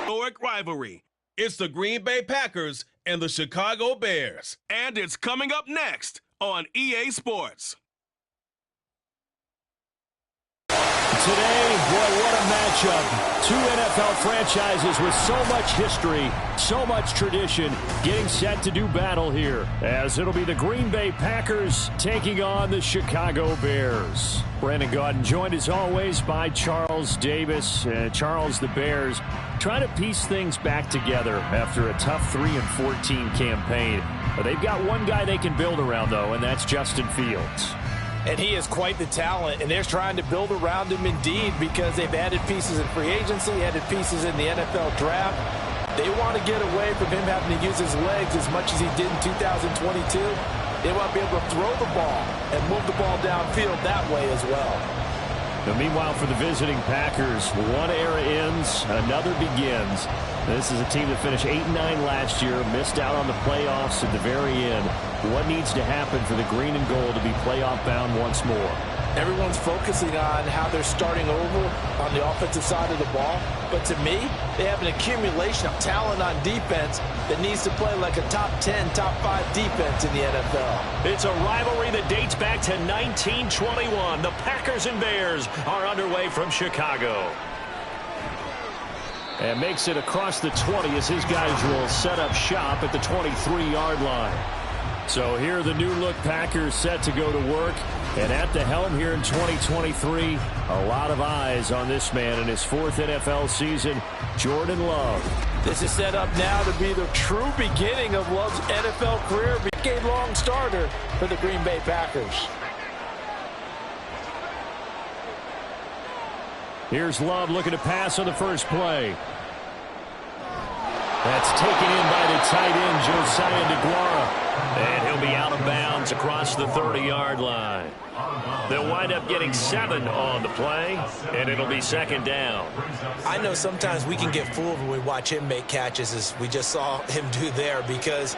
historic rivalry. It's the Green Bay Packers and the Chicago Bears. And it's coming up next on EA Sports. Today, boy, what a matchup. Two NFL franchises with so much history, so much tradition, getting set to do battle here, as it'll be the Green Bay Packers taking on the Chicago Bears. Brandon Gaudin joined as always by Charles Davis. Charles, the Bears trying to piece things back together after a tough 3-14 campaign. But they've got one guy they can build around, though, and that's Justin Fields. And he is quite the talent, and they're trying to build around him indeed because they've added pieces in free agency, added pieces in the NFL draft. They want to get away from him having to use his legs as much as he did in 2022. They want to be able to throw the ball and move the ball downfield that way as well. Now, meanwhile, for the visiting Packers, one era ends, another begins. This is a team that finished 8-9 last year, missed out on the playoffs at the very end. What needs to happen for the green and gold to be playoff bound once more? Everyone's focusing on how they're starting over on the offensive side of the ball. But to me, they have an accumulation of talent on defense that needs to play like a top 10, top 5 defense in the NFL. It's a rivalry that dates back to 1921. The Packers and Bears are underway from Chicago. And makes it across the 20 as his guys will set up shop at the 23-yard line. So here are the new-look Packers set to go to work. And at the helm here in 2023, a lot of eyes on this man in his 4th NFL season, Jordan Love. This is set up now to be the true beginning of Love's NFL career. Decade-long starter for the Green Bay Packers. Here's Love looking to pass on the first play. That's taken in by the tight end, Josiah DeGuara. And he'll be out of bounds across the 30-yard line. They'll wind up getting 7 on the play, and it'll be second down. I know sometimes we can get fooled when we watch him make catches, as we just saw him do there, because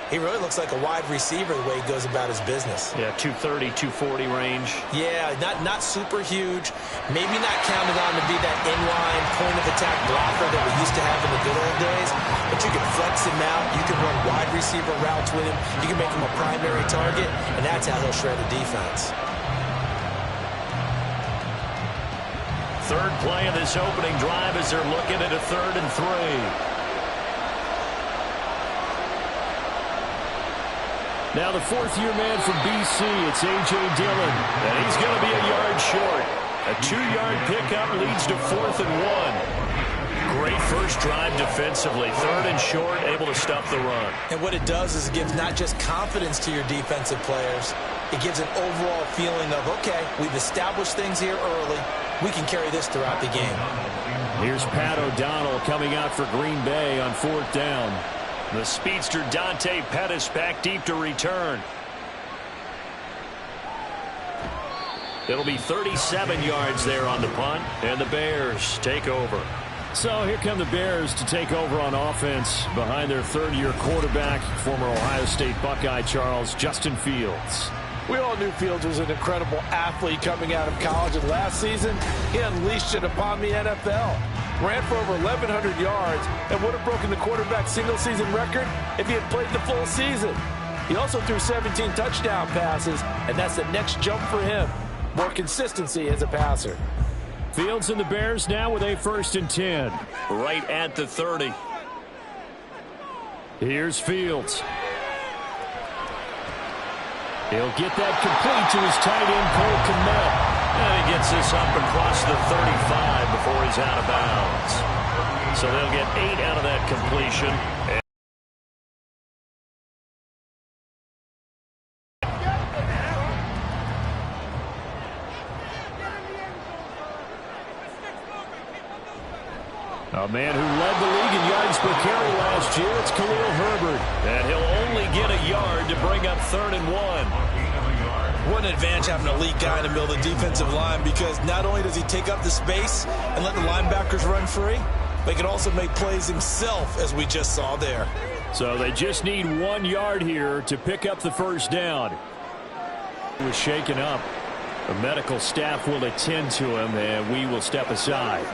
he really looks like a wide receiver the way he goes about his business. Yeah, 230, 240 range. Yeah, not super huge. Maybe not counted on to be that inline point-of-attack blocker that we used to have in the good old days. But you can flex him out. You can run wide receiver routes with him. You can make him a primary target, and that's how he'll shred the defense. Third play of this opening drive as they're looking at a 3rd and 3. Now the 4th-year man from BC, it's A.J. Dillon, and he's going to be a yard short. A 2-yard pickup leads to 4th and 1. Great first drive defensively. 3rd and short, able to stop the run. And what it does is it gives not just confidence to your defensive players, it gives an overall feeling of, okay, we've established things here early. We can carry this throughout the game. Here's Pat O'Donnell coming out for Green Bay on 4th down. The speedster Dante Pettis back deep to return. It'll be 37 yards there on the punt, and the Bears take over. So here come the Bears to take over on offense behind their 3rd-year quarterback, former Ohio State Buckeye Charles Justin Fields. We all knew Fields was an incredible athlete coming out of college, and last season he unleashed it upon the NFL. Ran for over 1,100 yards and would have broken the quarterback single-season record if he had played the full season. He also threw 17 touchdown passes, and that's the next jump for him. More consistency as a passer. Fields and the Bears now with a 1st and 10. Right at the 30. Here's Fields. He'll get that complete to his tight end, Cole Kmet. And he gets this up across the 35 before he's out of bounds. So they'll get 8 out of that completion. A man who led the league in yards per carry last year, it's Khalil Herbert. And he'll only get a yard to bring up 3rd and 1. What an advantage having an elite guy in the middle of the defensive line, because not only does he take up the space and let the linebackers run free, but he can also make plays himself, as we just saw there. So they just need 1 yard here to pick up the 1st down. He was shaken up. The medical staff will attend to him, and we will step aside.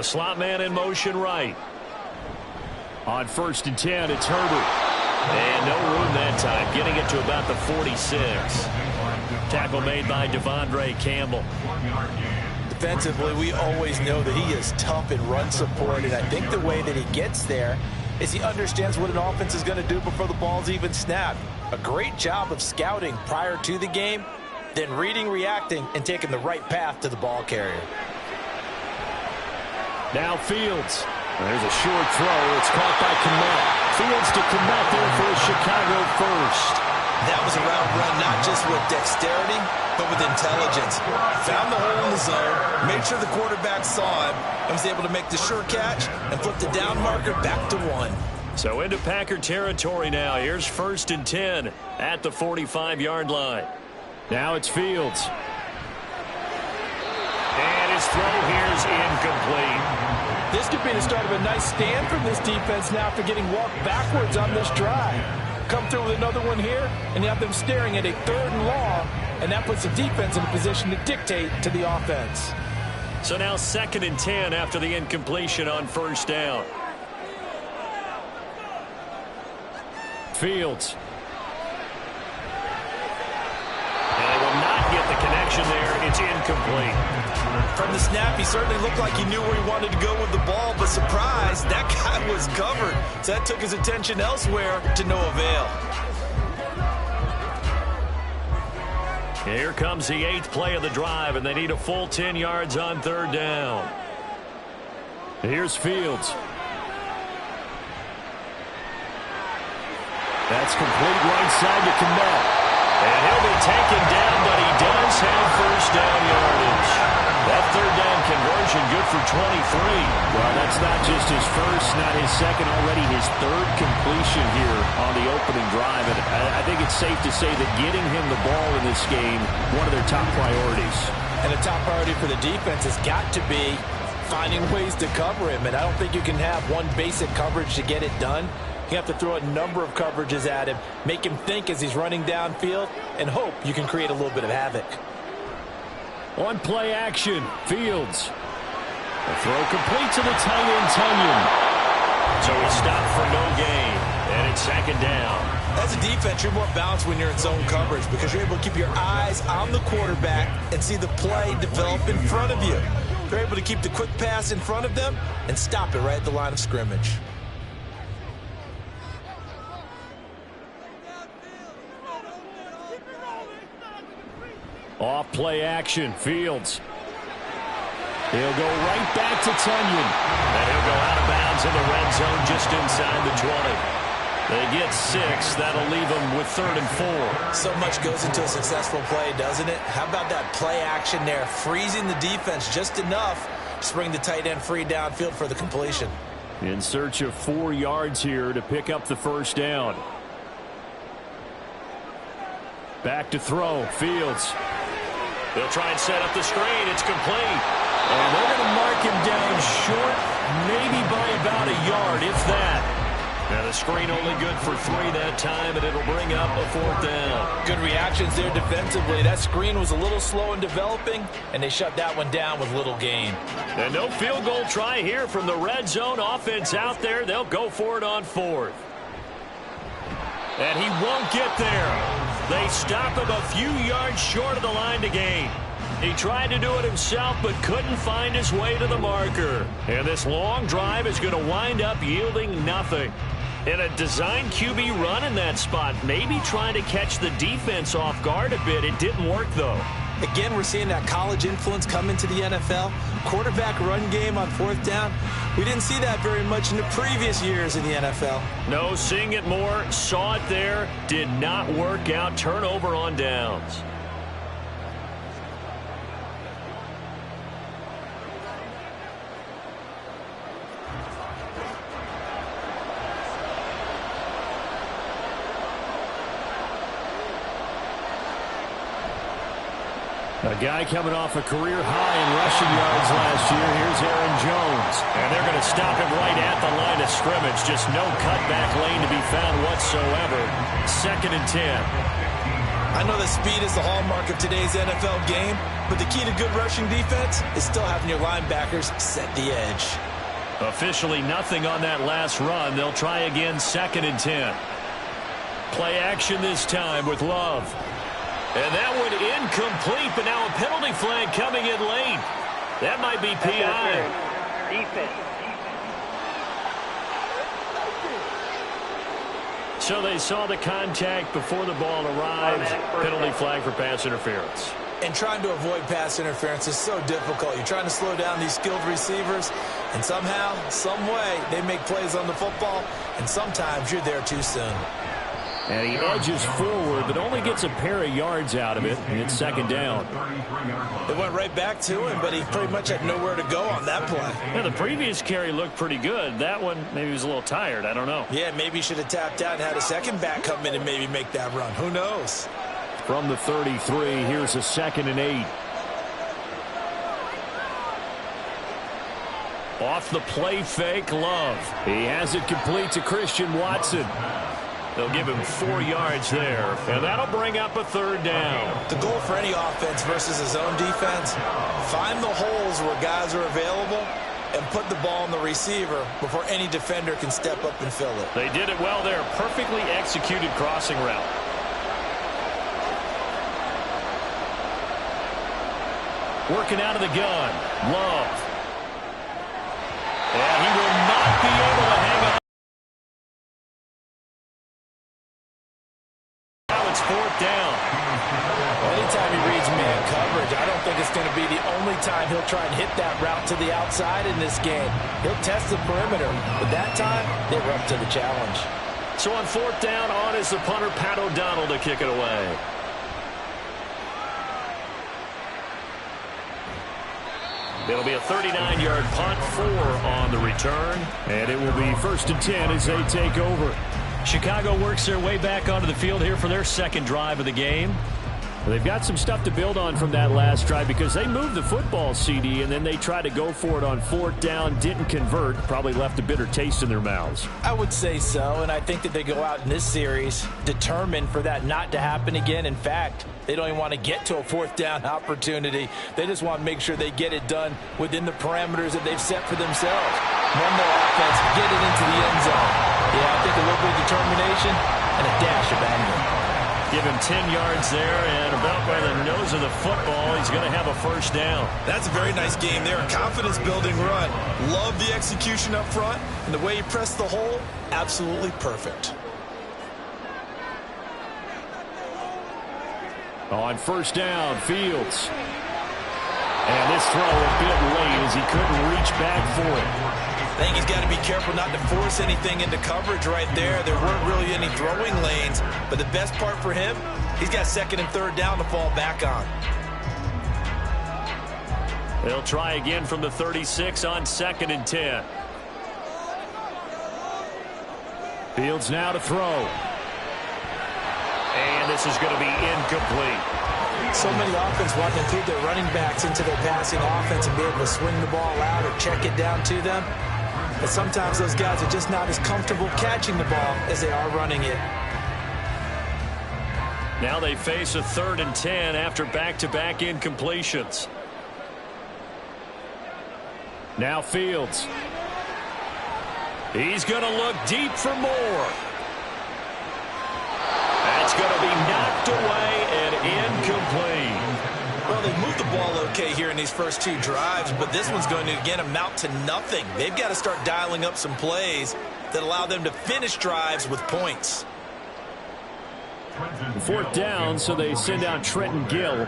The slot man in motion right. On 1st and 10, it's Herbert. And no room that time, getting it to about the 46. Tackle made by Devondre Campbell. Defensively, we always know that he is tough in run support, and I think the way that he gets there is he understands what an offense is going to do before the ball's even snapped. A great job of scouting prior to the game, then reading, reacting, and taking the right path to the ball carrier. Now Fields. There's a short throw. It's caught by Kmet. Fields to Kmet there for a Chicago first. That was a route run not just with dexterity, but with intelligence. Found the hole in the zone, made sure the quarterback saw him, and was able to make the sure catch and flip the down marker back to 1. So into Packer territory now. Here's 1st and 10 at the 45-yard line. Now it's Fields. And his throw here's incomplete. This could be the start of a nice stand from this defense now after getting walked backwards on this drive. Come through with another one here, and you have them staring at a 3rd and long, and that puts the defense in a position to dictate to the offense. So now 2nd and 10 after the incompletion on 1st down. Fields. And they will not get the connection there. It's incomplete. From the snap, he certainly looked like he knew where he wanted to go with the ball, but surprise, that guy was covered. So that took his attention elsewhere to no avail. Here comes the 8th play of the drive, and they need a full 10 yards on 3rd down. Here's Fields. That's complete right side to Kmet. And he'll be taken down, but he does have 1st down yardage. That 3rd down conversion good for 23. Well, that's not just his first, not his second, already his 3rd completion here on the opening drive. And I think it's safe to say that getting him the ball in this game, one of their top priorities. And a top priority for the defense has got to be finding ways to cover him. And I don't think you can have one basic coverage to get it done. You have to throw a number of coverages at him, make him think as he's running downfield, and hope you can create a little bit of havoc. On play action, Fields. The throw complete to the tight end, Tunyon. So he stopped for no gain, and it's 2nd down. As a defense, you're more balanced when you're in zone coverage because you're able to keep your eyes on the quarterback and see the play develop in front of you. You're able to keep the quick pass in front of them and stop it right at the line of scrimmage. Off play action, Fields. He'll go right back to Tunyon. And he'll go out of bounds in the red zone just inside the 20. They get 6. That'll leave them with 3rd and 4. So much goes into a successful play, doesn't it? How about that play action there, freezing the defense just enough to bring the tight end free downfield for the completion. In search of 4 yards here to pick up the 1st down. Back to throw, Fields. They'll try and set up the screen. It's complete. And they're going to mark him down short, maybe by about a yard, if that. Now the screen only good for 3 that time, and it'll bring up a 4th down. Good reactions there defensively. That screen was a little slow in developing, and they shut that one down with little gain. And no field goal try here from the red zone offense out there. They'll go for it on 4th. And he won't get there. They stop him a few yards short of the line to gain. He tried to do it himself, but couldn't find his way to the marker. And this long drive is going to wind up yielding nothing. And a design QB run in that spot, maybe trying to catch the defense off guard a bit. It didn't work, though. Again, we're seeing that college influence come into the NFL. Quarterback run game on 4th down. We didn't see that very much in the previous years in the NFL. No, seeing it more, saw it there, did not work out. Turnover on downs. A guy coming off a career high in rushing yards last year. Here's Aaron Jones. And they're going to stop him right at the line of scrimmage. Just no cutback lane to be found whatsoever. 2nd and 10. I know that speed is the hallmark of today's NFL game, but the key to good rushing defense is still having your linebackers set the edge. Officially nothing on that last run. They'll try again, 2nd and 10. Play action this time with Love. And that one incomplete, but now a penalty flag coming in late. That might be PI. Defense. So they saw the contact before the ball arrived. Penalty flag for pass interference. And trying to avoid pass interference is so difficult. You're trying to slow down these skilled receivers, and somehow, some way, they make plays on the football, and sometimes you're there too soon. And he edges forward, but only gets a pair of yards out of it, and it's 2nd down. It went right back to him, but he pretty much had nowhere to go on that play. Yeah, the previous carry looked pretty good. That one, maybe he was a little tired. I don't know. Yeah, maybe he should have tapped out and had a second back come in and maybe make that run. Who knows? From the 33, here's a 2nd and 8. Off the play fake, Love. He has it complete to Christian Watson. They'll give him 4 yards there, and that'll bring up a 3rd down. The goal for any offense versus a zone defense, find the holes where guys are available and put the ball on the receiver before any defender can step up and fill it. They did it well there. Perfectly executed crossing route. Working out of the gun. Love. And he will not be able to hang on. Now it's 4th down. Anytime he reads man coverage, I don't think it's going to be the only time he'll try and hit that route to the outside in this game. He'll test the perimeter, but that time, they were up to the challenge. So on 4th down, on is the punter, Pat O'Donnell, to kick it away. It'll be a 39-yard punt, 4 on the return, and it will be 1st and 10 as they take over. Chicago works their way back onto the field here for their 2nd drive of the game. They've got some stuff to build on from that last drive because they moved the football, CD, and then they tried to go for it on 4th down, didn't convert, probably left a bitter taste in their mouths. I would say so, and I think that they go out in this series determined for that not to happen again. In fact, they don't even want to get to a 4th down opportunity. They just want to make sure they get it done within the parameters that they've set for themselves. Run their offense, get it into the end zone. Yeah, I think a little bit of determination and a dash of anger. Give him 10 yards there, and about by the nose of the football, he's going to have a 1st down. That's a very nice game there. A confidence-building run. Love the execution up front, and the way he pressed the hole, absolutely perfect. On 1st down, Fields. And this throw a bit late as he couldn't reach back for it. I think he's got to be careful not to force anything into coverage right there. There weren't really any throwing lanes, but the best part for him, he's got 2nd and 3rd down to fall back on. They'll try again from the 36 on 2nd and 10. Fields now to throw. And this is going to be incomplete. So many offenses want to include their running backs into their passing offense and be able to swing the ball out or check it down to them. But sometimes those guys are just not as comfortable catching the ball as they are running it. Now they face a 3rd and 10 after back-to-back incompletions. Now Fields. He's going to look deep for more. That's going to be knocked away and incomplete. Well, they've moved the ball okay here in these first 2 drives, but this one's going to, again, amount to nothing. They've got to start dialing up some plays that allow them to finish drives with points. 4th down, so they send out Trenton Gill.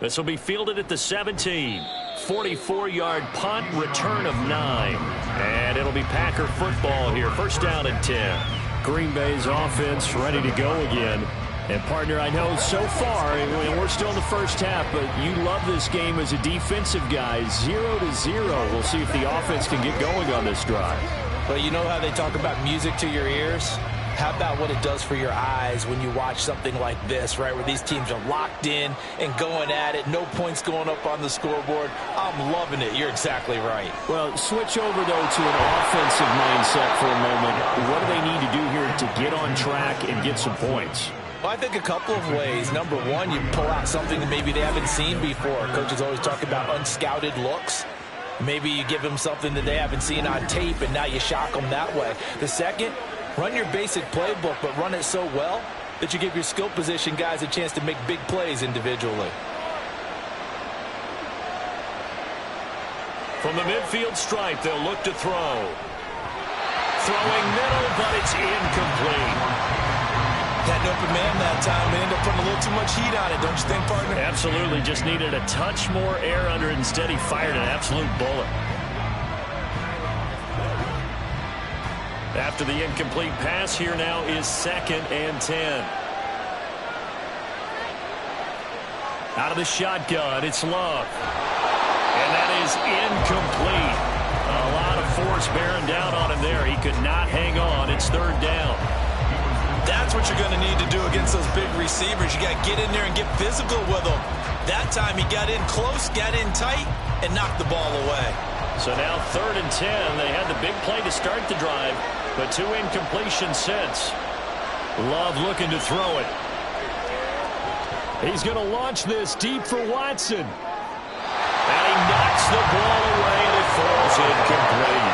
This will be fielded at the 17. 44-yard punt, return of 9. And it'll be Packer football here. 1st down and 10. Green Bay's offense ready to go again. And, partner, I know so far, we're still in the first half, but you love this game as a defensive guy. 0-0. We'll see if the offense can get going on this drive. But you know how they talk about music to your ears? How about what it does for your eyes when you watch something like this, right, where these teams are locked in and going at it, no points going up on the scoreboard. I'm loving it. You're exactly right. Well, switch over, though, to an offensive mindset for a moment. What do they need to do here to get on track and get some points? Well, I think a couple of ways. Number one, you pull out something that maybe they haven't seen before. Coaches always talk about unscouted looks. Maybe you give them something that they haven't seen on tape, and now you shock them that way. The second, run your basic playbook, but run it so well that you give your skill position guys a chance to make big plays individually. From the midfield stripe, they'll look to throw. Throwing middle, but it's incomplete. Had an open man that time. They ended up putting a little too much heat on it, don't you think, partner? Absolutely. Just needed a touch more air under it. Instead, he fired an absolute bullet. After the incomplete pass, here now is 2nd and 10. Out of the shotgun, it's Love. And that is incomplete. A lot of force bearing down on him there. He could not hang on. It's 3rd down. That's what you're going to need to do against those big receivers. You got to get in there and get physical with them. That time he got in close, got in tight, and knocked the ball away. So now 3rd and 10. They had the big play to start the drive, but 2 incompletions since. Love looking to throw it. He's going to launch this deep for Watson. And he knocks the ball away, and it falls incomplete.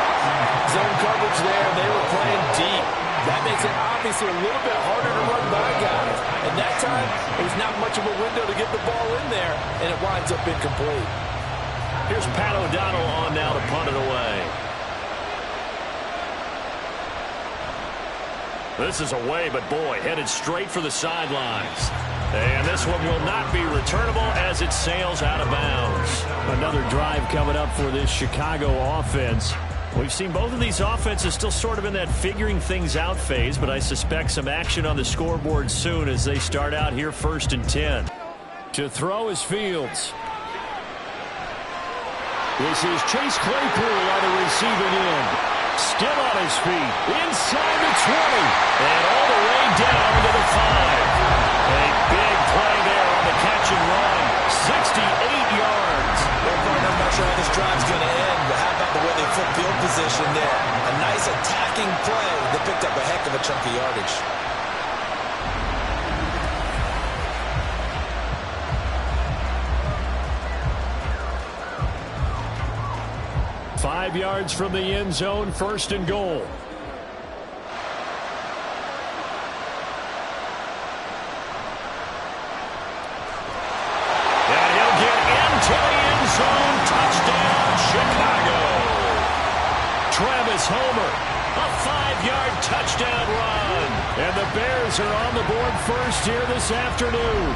Zone coverage there. They were playing deep. That makes it obviously a little bit harder to run by guys. And that time, there's not much of a window to get the ball in there, and it winds up incomplete. Here's Pat O'Donnell on now to punt it away. This is away, but boy, headed straight for the sidelines. And this one will not be returnable as it sails out of bounds. Another drive coming up for this Chicago offense. We've seen both of these offenses still sort of in that figuring things out phase, but I suspect some action on the scoreboard soon as they start out here 1st and 10. To throw is Fields. This is Chase Claypool on the receiving end. Still on his feet. Inside the 20. And all the way down to the 5. A big play there on the catch and run. 68 yards. I'm not sure how this drive's going to end, but how about the way they flip field position there? A nice attacking play. They picked up a heck of a chunk of yardage. Five yards from the end zone, 1st and goal. Touchdown, Chicago. Travis Homer, a 5-yard touchdown run. And the Bears are on the board first here this afternoon.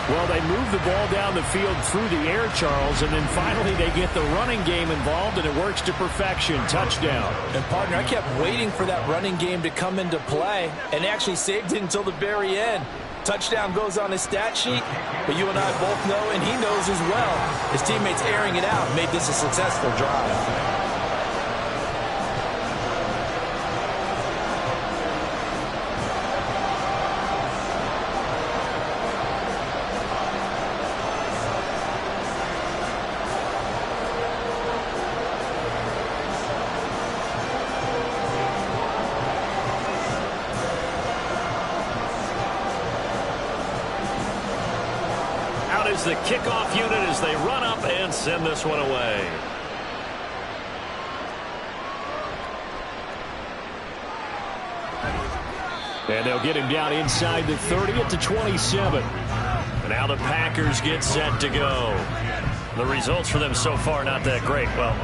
Well, they move the ball down the field through the air, Charles, and then finally they get the running game involved, and it works to perfection. Touchdown. And, partner, I kept waiting for that running game to come into play, and actually saved it until the very end. Touchdown goes on his stat sheet, but you and I both know, and he knows as well, his teammates airing it out made this a successful drive. Is the kickoff unit as they run up and send this one away. And they'll get him down inside the 30 at the 27. And now the Packers get set to go. The results for them so far not that great. Well,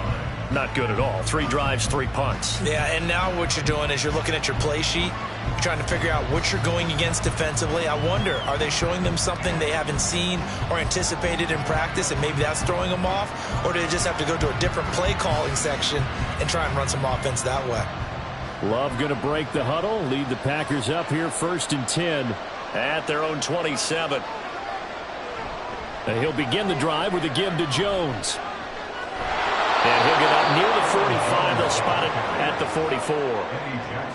not good at all. 3 drives, 3 punts. Yeah, and now what you're doing is you're looking at your play sheet. You're trying to figure out what you're going against defensively. I wonder, are they showing them something they haven't seen or anticipated in practice, and maybe that's throwing them off? Or do they just have to go to a different play calling section and try and run some offense that way? Love going to break the huddle, lead the Packers up here 1st and 10 at their own 27. And he'll begin the drive with a give to Jones. And he'll get up near the 45. They'll spot it at the 44.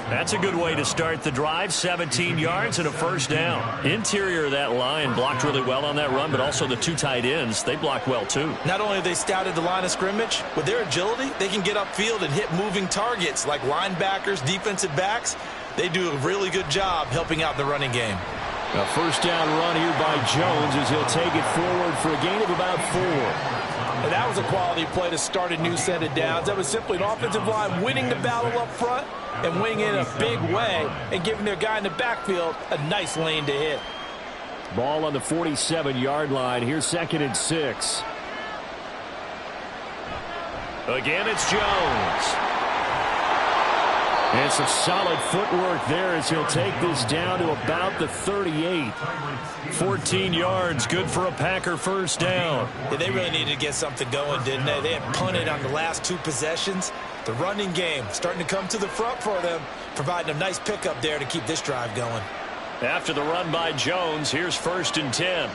That's a good way to start the drive. 17 yards and a first down. Interior of that line blocked really well on that run, but also the two tight ends, they blocked well too. Not only have they scouted the line of scrimmage, with their agility, they can get upfield and hit moving targets like linebackers, defensive backs. They do a really good job helping out the running game. A first down run here by Jones as he'll take it forward for a gain of about 4. And that was a quality play to start a new set of downs. That was simply an offensive line winning the battle up front and winning it in a big way and giving their guy in the backfield a nice lane to hit. Ball on the 47-yard line. Here's 2nd and 6. Again, it's Jones. And some solid footwork there as he'll take this down to about the 38. 14 yards, good for a Packer first down. Yeah, they really needed to get something going, didn't they? They had punted on the last 2 possessions. The running game starting to come to the front for them, providing a nice pickup there to keep this drive going. After the run by Jones, here's 1st and 10.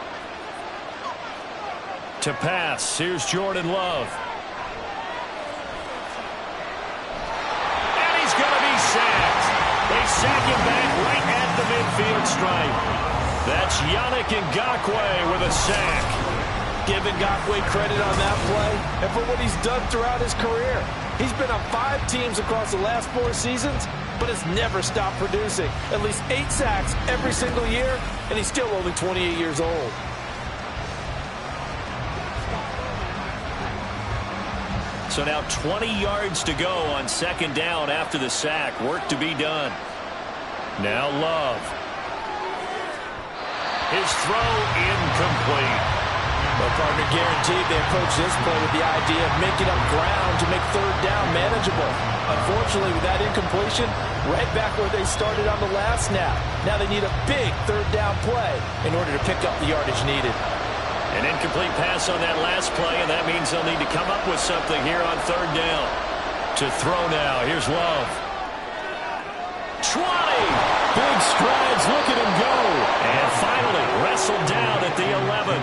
To pass, here's Jordan Love. Sacked. They sack him back right at the midfield stripe. That's Yannick Ngakoue with a sack. Give Ngakoue credit on that play and for what he's done throughout his career. He's been on 5 teams across the last 4 seasons, but has never stopped producing. At least 8 sacks every single year, and he's still only 28 years old. So now 20 yards to go on 2nd down after the sack. Work to be done. Now Love. His throw incomplete. Well, partner, guaranteed they approach this play with the idea of making up ground to make 3rd down manageable. Unfortunately, with that incompletion, right back where they started on the last snap. Now they need a big 3rd down play in order to pick up the yardage needed. An incomplete pass on that last play, and that means they'll need to come up with something here on 3rd down. To throw now, here's Love. 20! Big strides, look at him go. And finally, wrestled down at the 11.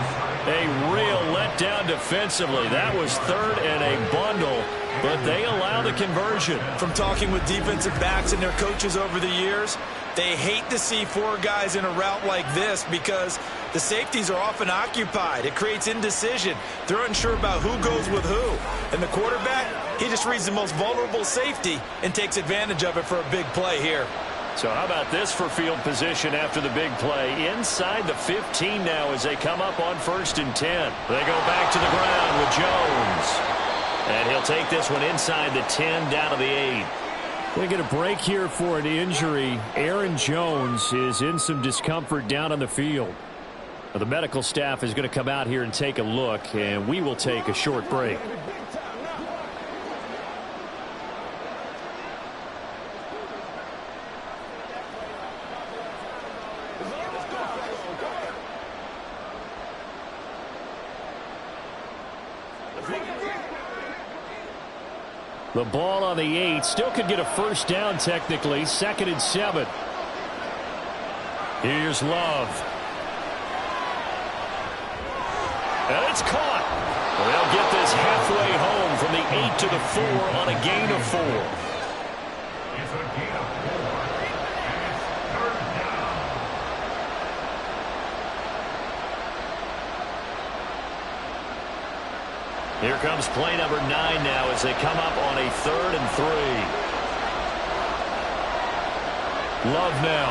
A real letdown defensively. That was 3rd and a bundle, but they allow the conversion. From talking with defensive backs and their coaches over the years, they hate to see 4 guys in a route like this because the safeties are often occupied. It creates indecision. They're unsure about who goes with who. And the quarterback, he just reads the most vulnerable safety and takes advantage of it for a big play here. So how about this for field position after the big play? Inside the 15 now as they come up on 1st and 10. They go back to the ground with Jones. And he'll take this one inside the 10 down to the 8. They get a break here for an injury. Aaron Jones is in some discomfort down on the field. Well, the medical staff is going to come out here and take a look, and we will take a short break. The ball on the 8. Still could get a first down technically. 2nd and 7. Here's Love. And it's caught. They'll get this halfway home from the 8 to the 4 on a gain of 4. Here comes play number 9 now as they come up on a 3rd and 3. Love now.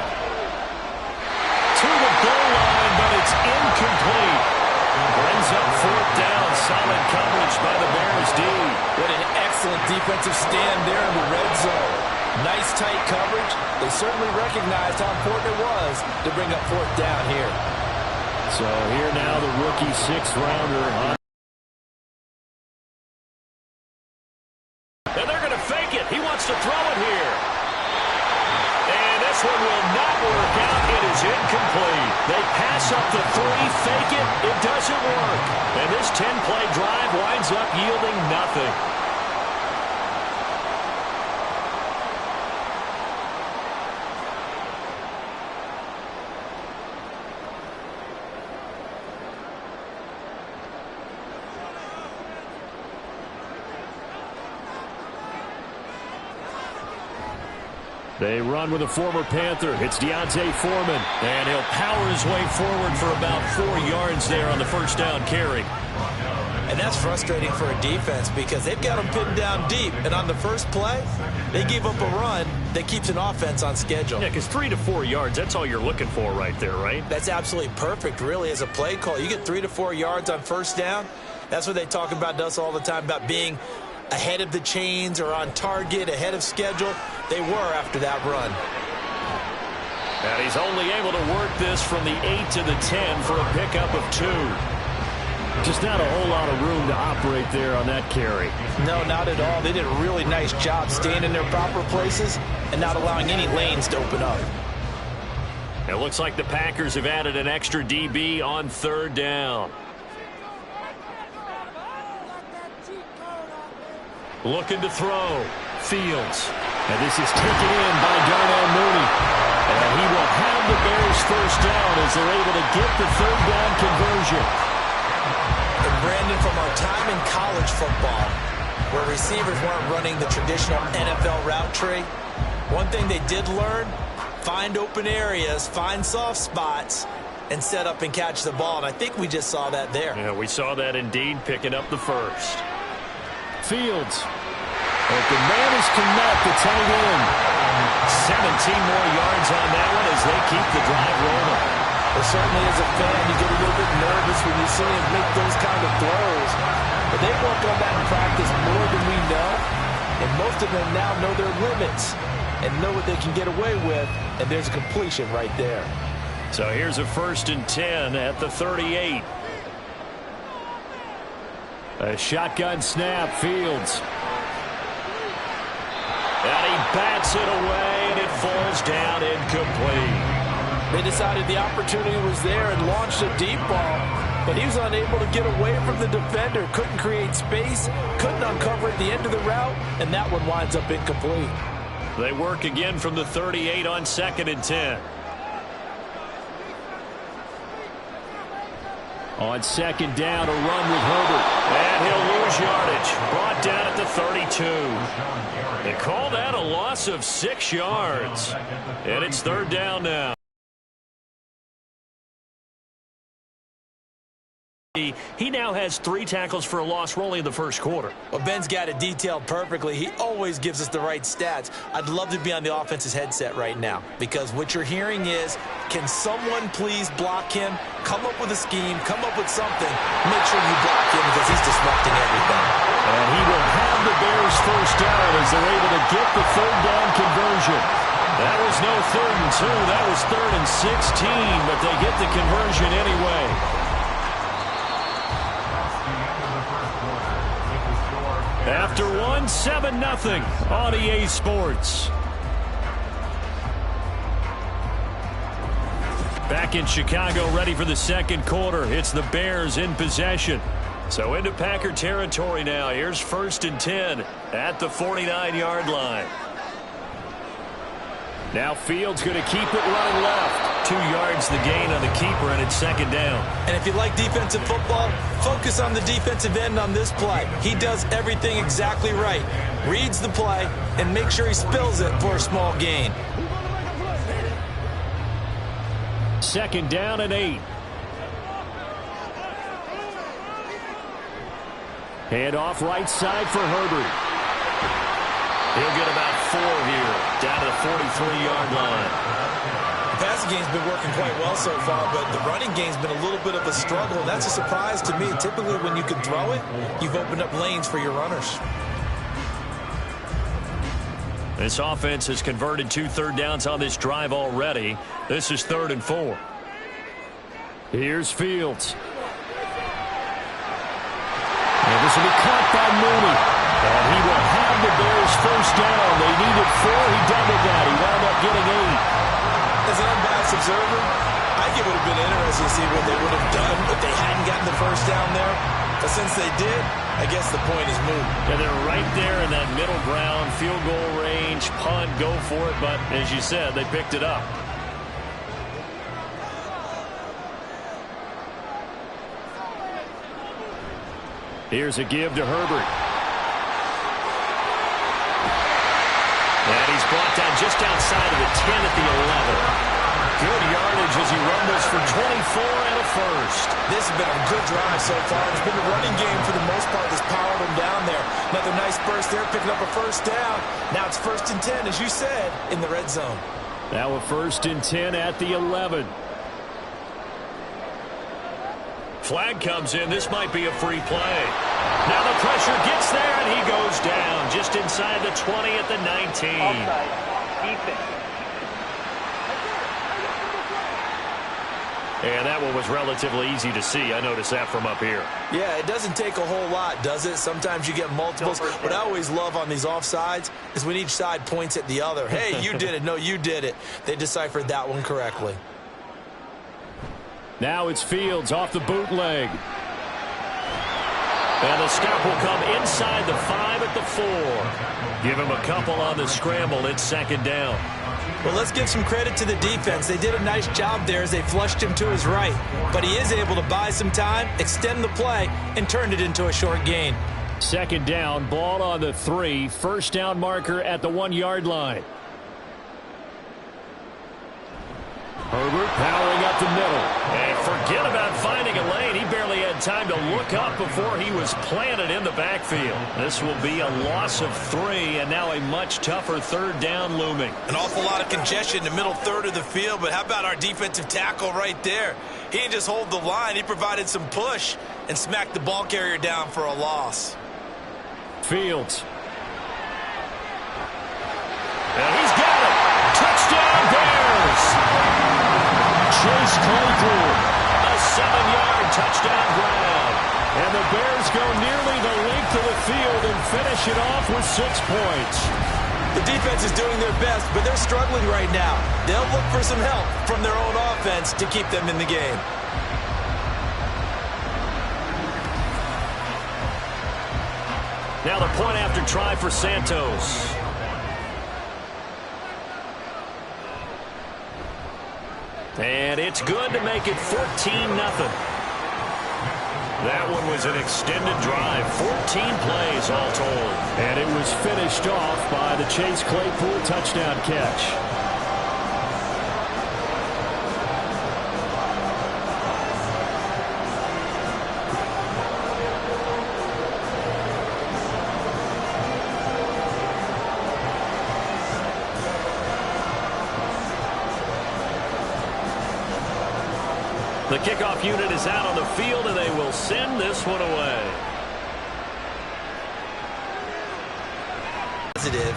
To the goal line, but it's incomplete. Brings up 4th down. Solid coverage by the Bears D. What an excellent defensive stand there in the red zone. Nice tight coverage. They certainly recognized how important it was to bring up 4th down here. So here now the rookie 6th rounder. And they're going to fake it. He wants to throw it here. And this one will not work out. It is incomplete. They pass up the 3, fake it. It doesn't work. And this 10-play drive winds up yielding nothing. They run with a former Panther. It's Deontay Foreman. And he'll power his way forward for about 4 yards there on the first down carry. And that's frustrating for a defense because they've got them pinned down deep. And on the first play, they give up a run that keeps an offense on schedule. Yeah, because 3 to 4 yards, that's all you're looking for right there, right? That's absolutely perfect, really, as a play call. You get 3 to 4 yards on first down. That's what they talk about to us all the time, about being ahead of the chains or on target, ahead of schedule. They were after that run. And he's only able to work this from the 8 to the 10 for a pickup of 2. Just not a whole lot of room to operate there on that carry. No, not at all. They did a really nice job staying in their proper places and not allowing any lanes to open up. It looks like the Packers have added an extra DB on third down. Looking to throw. Fields. And this is taken in by Darnell Mooney. And he will have the Bears first down as they're able to get the third down conversion. And Brandon, from our time in college football, where receivers weren't running the traditional NFL route tree, one thing they did learn, find open areas, find soft spots, and set up and catch the ball. And I think we just saw that there. Yeah, we saw that indeed, picking up the first. Fields. But the man is connect the tight end. 17 more yards on that one as they keep the drive rolling. Well, certainly as a fan, you get a little bit nervous when you see him make those kind of throws. But they work on that in practice more than we know. And most of them now know their limits and know what they can get away with. And there's a completion right there. So here's a 1st and 10 at the 38. A shotgun snap, Fields. And he bats it away, and it falls down incomplete. They decided the opportunity was there and launched a deep ball, but he was unable to get away from the defender, couldn't create space, couldn't uncover at the end of the route, and that one winds up incomplete. They work again from the 38 on 2nd and 10. On 2nd down, a run with Herbert. And he'll lose yardage. Brought down at the 32. They call that a loss of 6 yards. And it's 3rd down now. He now has 3 tackles for a loss only in the first quarter. Well, Ben's got it detailed perfectly. He always gives us the right stats. I'd love to be on the offense's headset right now because what you're hearing is, can someone please block him? Come up with a scheme. Come up with something. Make sure you block him because he's disrupting everything. And he will have the Bears first down as they're able to get the third down conversion. That was no 3rd and 2. That was 3rd and 16, but they get the conversion anyway. After 1, 7-0 on EA Sports. Back in Chicago, ready for the second quarter. It's the Bears in possession. So into Packer territory now. Here's 1st and 10 at the 49-yard line. Now Fields going to keep it running left. 2 yards the gain on the keeper, and it's 2nd down. And if you like defensive football, focus on the defensive end on this play. He does everything exactly right. Reads the play and make sure he spills it for a small gain. 2nd down and 8. Hand off right side for Herbert. He'll get about 4 here, down to the 43-yard line. The passing game's been working quite well so far, but the running game's been a little bit of a struggle, and that's a surprise to me. Typically, when you can throw it, you've opened up lanes for your runners. This offense has converted 2 third downs on this drive already. This is 3rd and 4. Here's Fields. And this will be caught by Mooney. And he will have the Bears first down. They needed 4. He doubled that. He wound up getting 8. As an unbiased observer, I think it would have been interesting to see what they would have done if they hadn't gotten the first down there. But since they did, I guess the point is moot. Yeah, they're right there in that middle ground, field goal range, punt, go for it. But as you said, they picked it up. Here's a give to Herbert. And he's brought down just outside of the 10 at the 11. Good yardage as he rumbles for 24 and a first. This has been a good drive so far. It's been the running game for the most part that's powered him down there. Another nice burst there, picking up a first down. Now it's 1st and 10, as you said, in the red zone. Now a 1st and 10 at the 11. Flag comes in. This might be a free play. Now the pressure gets there, and he goes down just inside the 20 at the 19. Offside. Defense. And that one was relatively easy to see. I noticed that from up here. Yeah, it doesn't take a whole lot, does it? Sometimes you get multiples. What I always love on these offsides is when each side points at the other. Hey, you did it. No, you did it. They deciphered that one correctly. Now it's Fields off the bootleg. And the stop will come inside the 5 at the 4. Give him a couple on the scramble. It's 2nd down. Well, let's give some credit to the defense. They did a nice job there as they flushed him to his right. But he is able to buy some time, extend the play, and turned it into a short gain. 2nd down, ball on the 3. 1st down marker at the 1-yard line. Herbert powering up the middle. And forget about finding a lane. He barely had time to look up before he was planted in the backfield. This will be a loss of 3, and now a much tougher 3rd down looming. An awful lot of congestion in the middle third of the field, but how about our defensive tackle right there? He didn't just hold the line. He provided some push and smacked the ball carrier down for a loss. Fields. And he's got it. Touchdown, Bears. Chase Claypool. A 7-yard touchdown grab. And the Bears go nearly the length of the field and finish it off with 6 points. The defense is doing their best, but they're struggling right now. They'll look for some help from their own offense to keep them in the game. Now the point after try for Santos. And it's good to make it 14-0. That one was an extended drive. 14 plays all told. And it was finished off by the Chase Claypool touchdown catch. The kickoff unit is out on the field, and they will send this one away. Positive,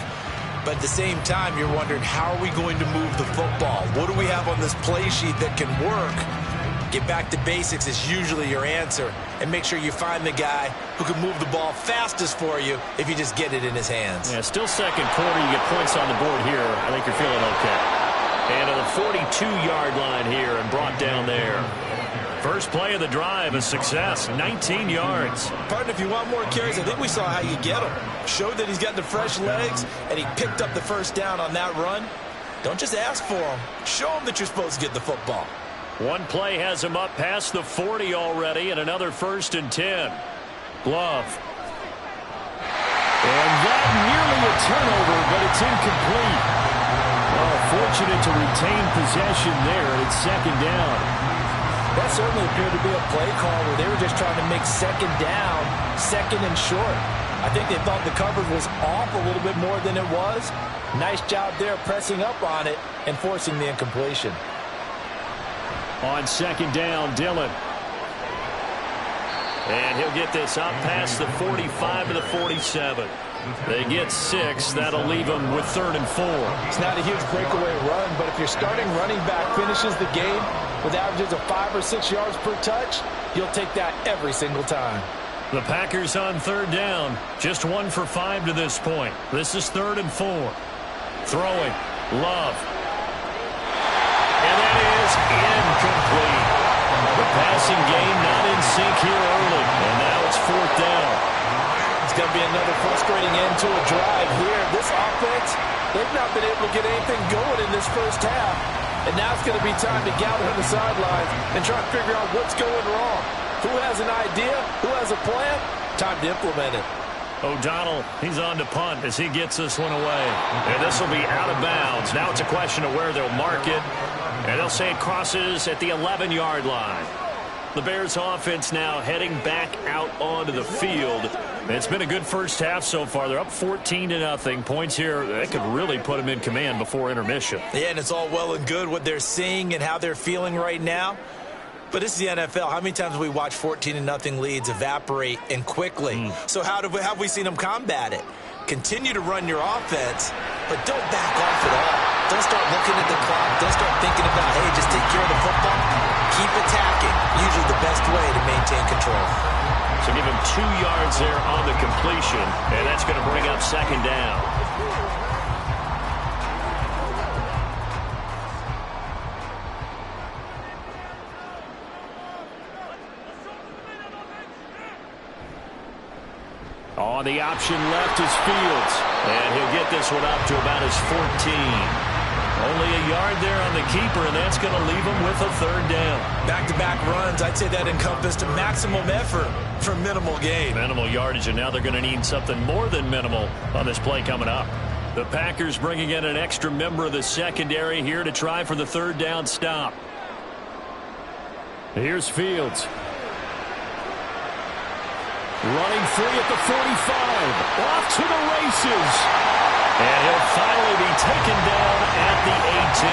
but at the same time, you're wondering, how are we going to move the football? What do we have on this play sheet that can work? Get back to basics is usually your answer, and make sure you find the guy who can move the ball fastest for you if you just get it in his hands. Yeah, still 2nd quarter. You get points on the board here. I think you're feeling okay. And to the 42-yard line here and brought down there. First play of the drive, a success, 19 yards. Partner, if you want more carries, I think we saw how you get him. Showed that he's got the fresh legs, and he picked up the first down on that run. Don't just ask for him. Show him that you're supposed to get the football. One play has him up past the 40 already, and another 1st and 10. Glove. And that nearly a turnover, but it's incomplete. Well, fortunate to retain possession there. It's 2nd down. That certainly appeared to be a play call where they were just trying to make 2nd down, 2nd and short. I think they thought the coverage was off a little bit more than it was. Nice job there pressing up on it and forcing the incompletion. On 2nd down, Dillon. And he'll get this up past the 45 to the 47. They get 6. That'll leave them with 3rd and 4. It's not a huge breakaway run, but if your starting running back finishes the game with averages of 5 or 6 yards per touch, you'll take that every single time. The Packers on 3rd down. Just 1 for 5 to this point. This is 3rd and 4. Throwing. Love. And that is incomplete. The passing game not in sync here early. And now it's 4th down. It's going to be another frustrating end to a drive here. This offense, they've not been able to get anything going in this first half. And now it's going to be time to gather on the sidelines and try to figure out what's going wrong. Who has an idea? Who has a plan? Time to implement it. O'Donnell, he's on to punt as he gets this one away. And this will be out of bounds. Now it's a question of where they'll mark it. And they'll say it crosses at the 11-yard line. The Bears offense now heading back out onto the field. It's been a good first half so far. They're up 14-0. Points here that could really put them in command before intermission. Yeah, and it's all well and good what they're seeing and how they're feeling right now. But this is the NFL. How many times have we watched 14-0 leads evaporate and quickly? So how have we seen them combat it? Continue to run your offense, but don't back off at all. Don't start looking at the clock. Don't start thinking about, hey, just take care of the football. Keep attacking. Usually the best way to maintain control. So give him 2 yards there on the completion, and that's going to bring up second down. On the option left is Fields. And he'll get this one up to about his 14. Only a yard there on the keeper, and that's going to leave him with a third down. Back-to-back runs, I'd say that encompassed maximum effort for minimal gain. Minimal yardage, and now they're going to need something more than minimal on this play coming up. The Packers bringing in an extra member of the secondary here to try for the third down stop. Here's Fields. Running free at the 45. Off to the races. And he'll finally be taken down at the 18.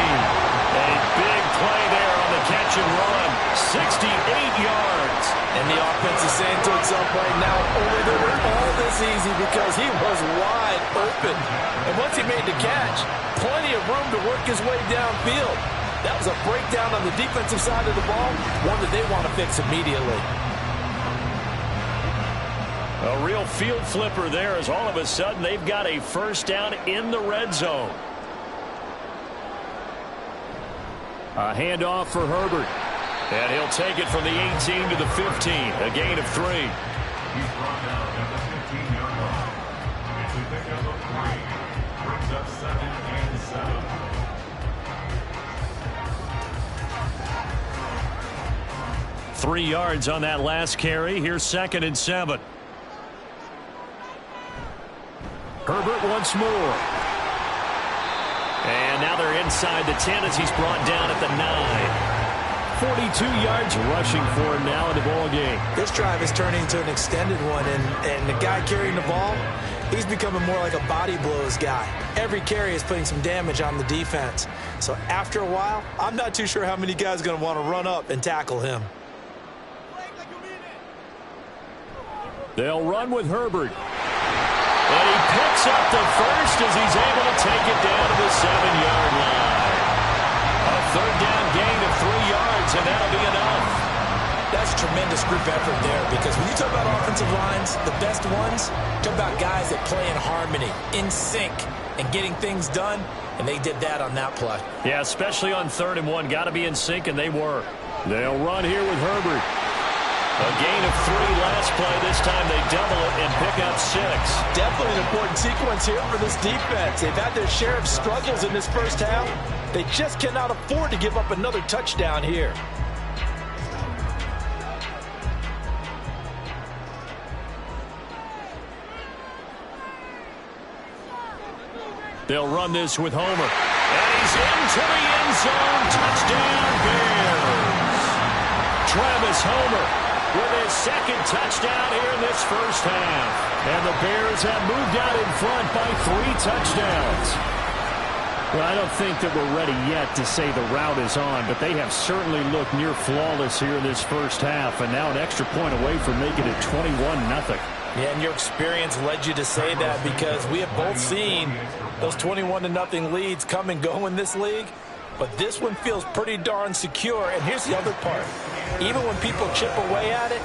A big play there on the catch and run. 68 yards. And the offense is saying to itself right now, only they were all this easy because he was wide open. And once he made the catch, plenty of room to work his way downfield. That was a breakdown on the defensive side of the ball, one that they want to fix immediately. A real field flipper there as all of a sudden they've got a first down in the red zone. A handoff for Herbert. And he'll take it from the 18 to the 15. A gain of 3. He's brought down at the 15-yard line. It's a pickup of 3. Brings up 2nd and 7. 3 yards on that last carry. Here's 2nd and 7. Herbert once more. And now they're inside the 10 as he's brought down at the 9. 42 yards rushing for him now in the ball game. This drive is turning into an extended one, and the guy carrying the ball, he's becoming more like a body blows guy. Every carry is putting some damage on the defense. So after a while, I'm not too sure how many guys are going to want to run up and tackle him. They'll run with Herbert. And he picks up the first as he's able to take it down to the 7-yard line. A third down gain of 3 yards, and that'll be enough. That's tremendous group effort there, because when you talk about offensive lines, the best ones, talk about guys that play in harmony, in sync, and getting things done, and they did that on that play. Yeah, especially on 3rd and 1. Got to be in sync, and they were. They'll run here with Herbert. A gain of 3 last play. This time they double it and pick up 6. Definitely an important sequence here for this defense. They've had their share of struggles in this first half. They just cannot afford to give up another touchdown here. They'll run this with Homer. And he's into the end zone. Touchdown, Bears. Travis Homer with his 2nd touchdown here in this first half. And the Bears have moved out in front by 3 touchdowns. Well, I don't think that we're ready yet to say the route is on, but they have certainly looked near flawless here in this first half, and now an extra point away from making it 21-0. Yeah, and your experience led you to say that, because we have both seen those 21-0 leads come and go in this league. But this one feels pretty darn secure. And here's the other part. Even when people chip away at it,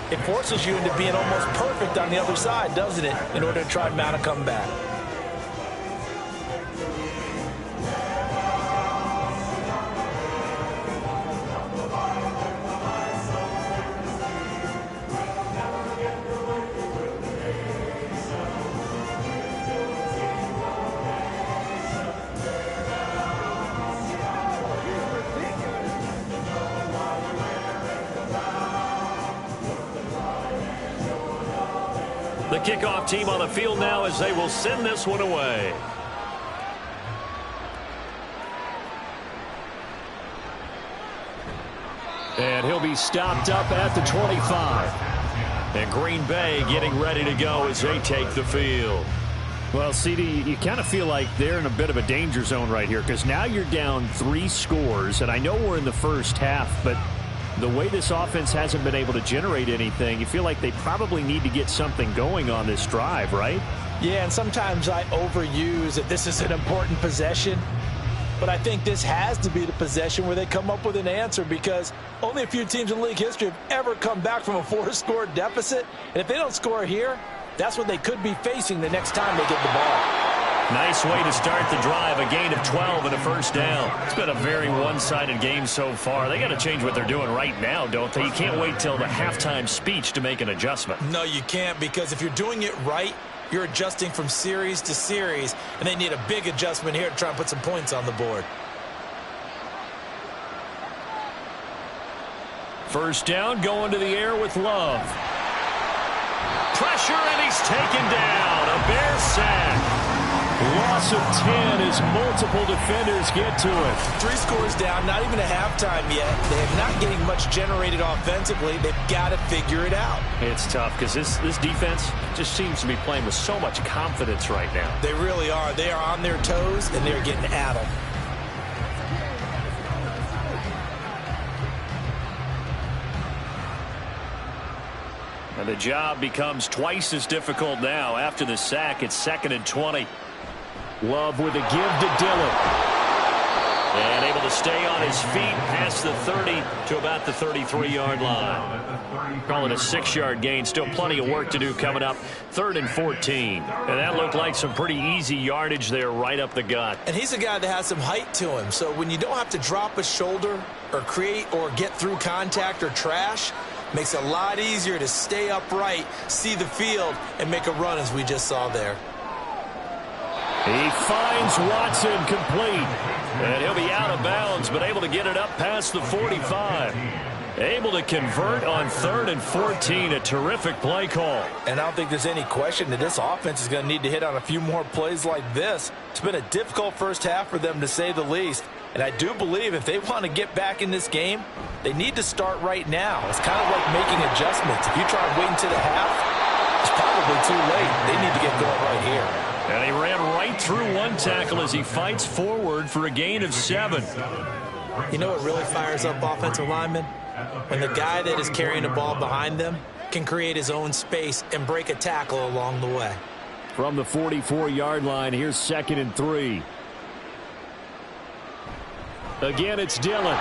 it forces you into being almost perfect on the other side, doesn't it, in order to try and mount a comeback. The kickoff team on the field now as they will send this one away. And he'll be stopped up at the 25. And Green Bay getting ready to go as they take the field. Well, CD, you kind of feel like they're in a bit of a danger zone right here because now you're down 3 scores, and I know we're in the first half, but the way this offense hasn't been able to generate anything, you feel like they probably need to get something going on this drive, right? Yeah, and sometimes I overuse that this is an important possession. But I think this has to be the possession where they come up with an answer because only a few teams in league history have ever come back from a 4-score deficit. And if they don't score here, that's what they could be facing the next time they get the ball. Nice way to start the drive, a gain of 12 and a first down. It's been a very one-sided game so far. They got to change what they're doing right now, don't they? You can't wait till the halftime speech to make an adjustment. No, you can't, because if you're doing it right, you're adjusting from series to series, and they need a big adjustment here to try and put some points on the board. First down, going to the air with Love. Pressure, and he's taken down. A Bear sack. Loss of 10 as multiple defenders get to it. 3 scores down, not even a halftime yet. They're not getting much generated offensively. They've got to figure it out. It's tough because this defense just seems to be playing with so much confidence right now. They really are. They are on their toes, and they're getting at them. And the job becomes twice as difficult now. After the sack, it's 2nd and 20. Love with a give to Dillon. And able to stay on his feet past the 30 to about the 33-yard line. Call it a 6-yard gain. Still plenty of work to do coming up. 3rd and 14. And that looked like some pretty easy yardage there right up the gut. And he's a guy that has some height to him. So when you don't have to drop a shoulder or create or get through contact or trash, makes it a lot easier to stay upright, see the field, and make a run as we just saw there. He finds Watson complete. And he'll be out of bounds, but able to get it up past the 45. Able to convert on 3rd and 14. A terrific play call. And I don't think there's any question that this offense is going to need to hit on a few more plays like this. It's been a difficult first half for them, to say the least. And I do believe if they want to get back in this game, they need to start right now. It's kind of like making adjustments. If you try and wait until the half, it's probably too late. They need to get going right here. And he ran right through one tackle as he fights forward for a gain of 7. You know what really fires up offensive linemen? When the guy that is carrying the ball behind them can create his own space and break a tackle along the way. From the 44-yard line, here's 2nd and 3. Again, it's Dillon.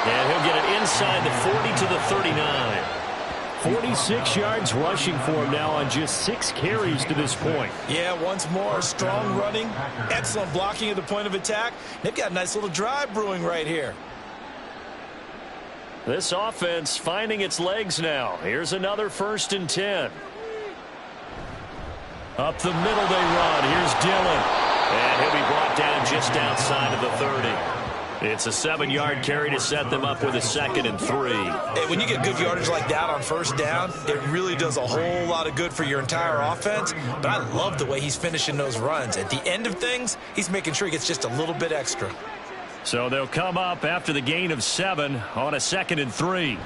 And he'll get it inside the 40 to the 39. 46 yards rushing for him now on just 6 carries to this point. Yeah, once more, strong running, excellent blocking at the point of attack. They've got a nice little drive brewing right here. This offense finding its legs now. Here's another 1st and 10. Up the middle they run. Here's Dillon. And he'll be brought down just outside of the 30. It's a 7-yard carry to set them up with a 2nd and 3. Hey, when you get good yardage like that on first down, it really does a whole lot of good for your entire offense. But I love the way he's finishing those runs. At the end of things, he's making sure he gets just a little bit extra. So they'll come up after the gain of 7 on a 2nd and 3.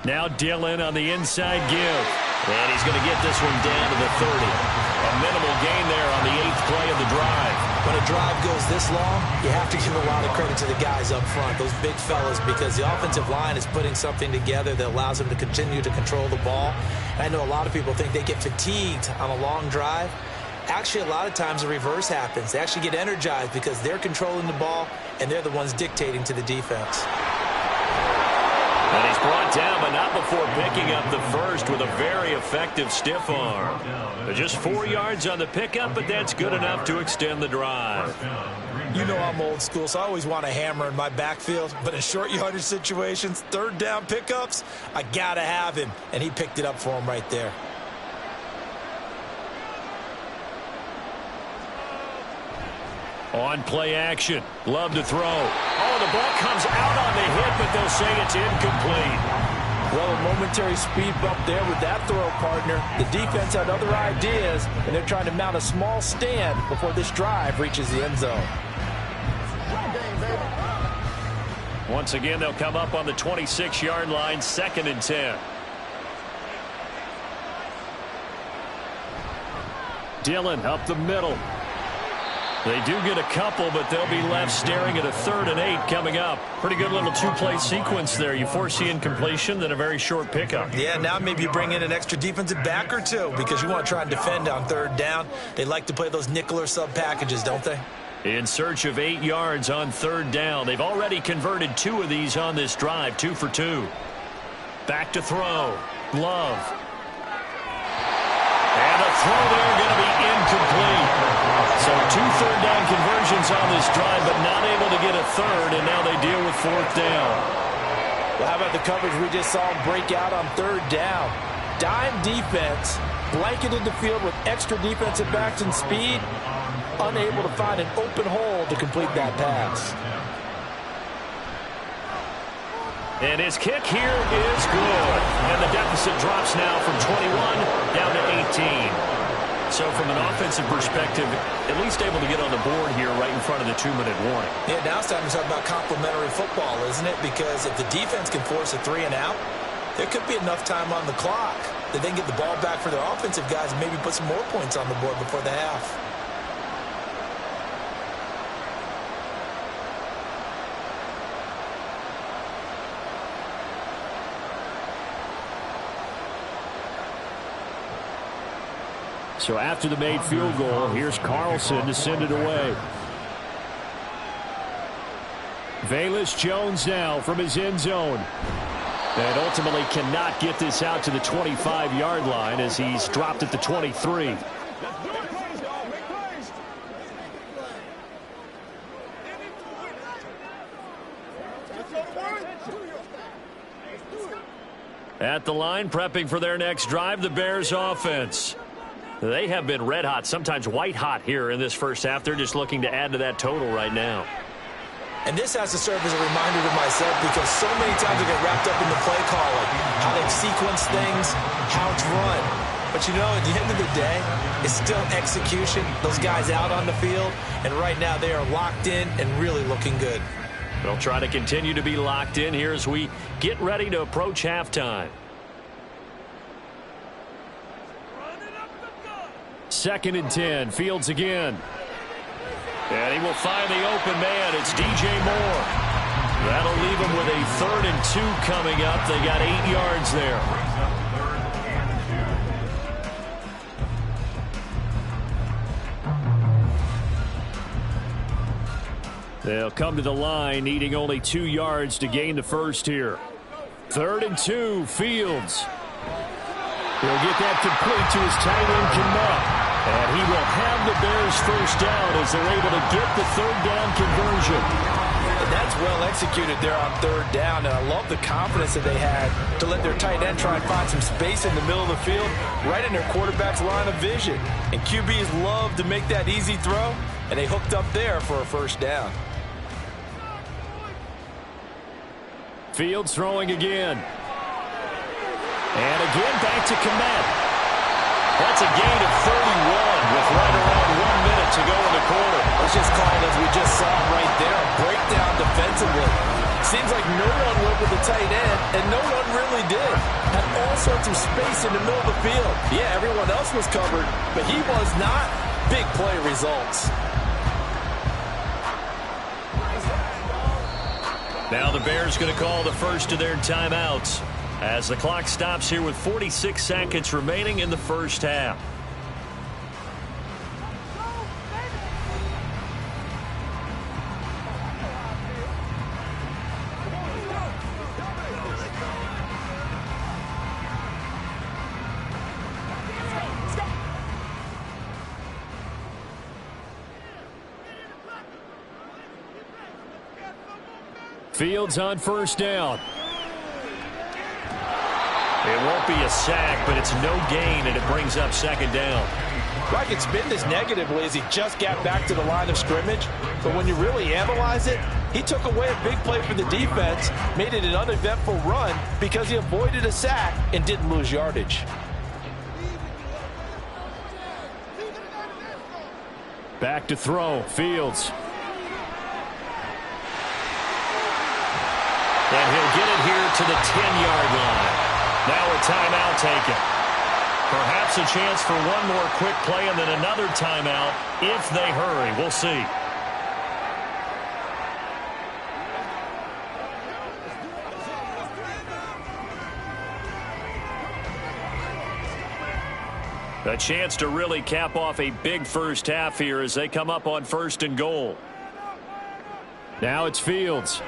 Now Dillon on the inside give. And he's going to get this one down to the 30. A minimal gain there on the 8th play of the drive. When a drive goes this long, you have to give a lot of credit to the guys up front, those big fellas, because the offensive line is putting something together that allows them to continue to control the ball. And I know a lot of people think they get fatigued on a long drive. Actually, a lot of times the reverse happens. They actually get energized because they're controlling the ball, and they're the ones dictating to the defense. And he's brought down, but not before picking up the first with a very effective stiff arm. Just 4 yards on the pickup, but that's good enough to extend the drive. You know I'm old school, so I always want a hammer in my backfield. But in short yardage situations, 3rd down pickups, I got to have him. And he picked it up for him right there. On play action. Love to throw. Oh, the ball comes out on the hit, but they'll say it's incomplete. Well, a momentary speed bump there with that throw, partner. The defense had other ideas, and they're trying to mount a small stand before this drive reaches the end zone. Once again, they'll come up on the 26-yard line, 2nd and 10. Dillon up the middle. They do get a couple, but they'll be left staring at a 3rd and 8 coming up. Pretty good little two-play sequence there. You foresee incompletion, then a very short pickup. Yeah, now maybe you bring in an extra defensive back or two because you want to try and defend on 3rd down. They like to play those nickel or sub packages, don't they? In search of 8 yards on 3rd down. They've already converted 2 of these on this drive, 2 for 2. Back to throw. Love. And a throw there going to be incomplete. So 2 3rd down conversions on this drive, but not able to get a 3rd, and now they deal with 4th down. Well, how about the coverage we just saw them break out on 3rd down? Dime defense, blanketed the field with extra defensive backs and speed, unable to find an open hole to complete that pass. And his kick here is good. And the deficit drops now from 21 down to 18. So from an offensive perspective, at least able to get on the board here right in front of the 2-minute warning. Yeah, now it's time to talk about complementary football, isn't it? Because if the defense can force a 3 and out, there could be enough time on the clock that they can get the ball back for their offensive guys and maybe put some more points on the board before the half. So after the made field goal, here's Carlson to send it away. Velus Jones now from his end zone. And ultimately cannot get this out to the 25-yard line as he's dropped at the 23. At the line, prepping for their next drive, the Bears offense. They have been red hot, sometimes white hot here in this first half. They're just looking to add to that total right now. And this has to serve as a reminder to myself because so many times I get wrapped up in the play calling, how they sequence things, how it's run. But, you know, at the end of the day, it's still execution. Those guys out on the field, and right now they are locked in and really looking good. They'll try to continue to be locked in here as we get ready to approach halftime. 2nd and 10. Fields again. And he will find the open man. It's DJ Moore. That'll leave him with a 3rd and 2 coming up. They got 8 yards there. They'll come to the line, needing only 2 yards to gain the first here. 3rd and 2. Fields. He'll get that complete to his tight end, Kmet. And he will have the Bears first down as they're able to get the 3rd down conversion. And that's well executed there on 3rd down. And I love the confidence that they had to let their tight end try and find some space in the middle of the field, right in their quarterback's line of vision. And QBs love to make that easy throw, and they hooked up there for a first down. Fields throwing again. And again back to Kmet. That's a gain of 31 with right around 1 minute to go in the quarter. It's just called, as we just saw right there, a breakdown defensively. Seems like no one went with the tight end, and no one really did. Had all sorts of space in the middle of the field. Yeah, everyone else was covered, but he was not. Big play results. Now the Bears going to call the first of their timeouts as the clock stops here with 46 seconds remaining in the first half. Fields on first down. It won't be a sack, but it's no gain, and it brings up second down. I can spin this negatively as he just got back to the line of scrimmage, but when you really analyze it, He took away a big play for the defense, made it an uneventful run because he avoided a sack and didn't lose yardage. Back to throw, Fields. And he'll get it here to the 10-yard line. Now a timeout taken. Perhaps a chance for one more quick play and then another timeout if they hurry. We'll see. A chance to really cap off a big first half here as they come up on 1st and goal. Now it's Fields.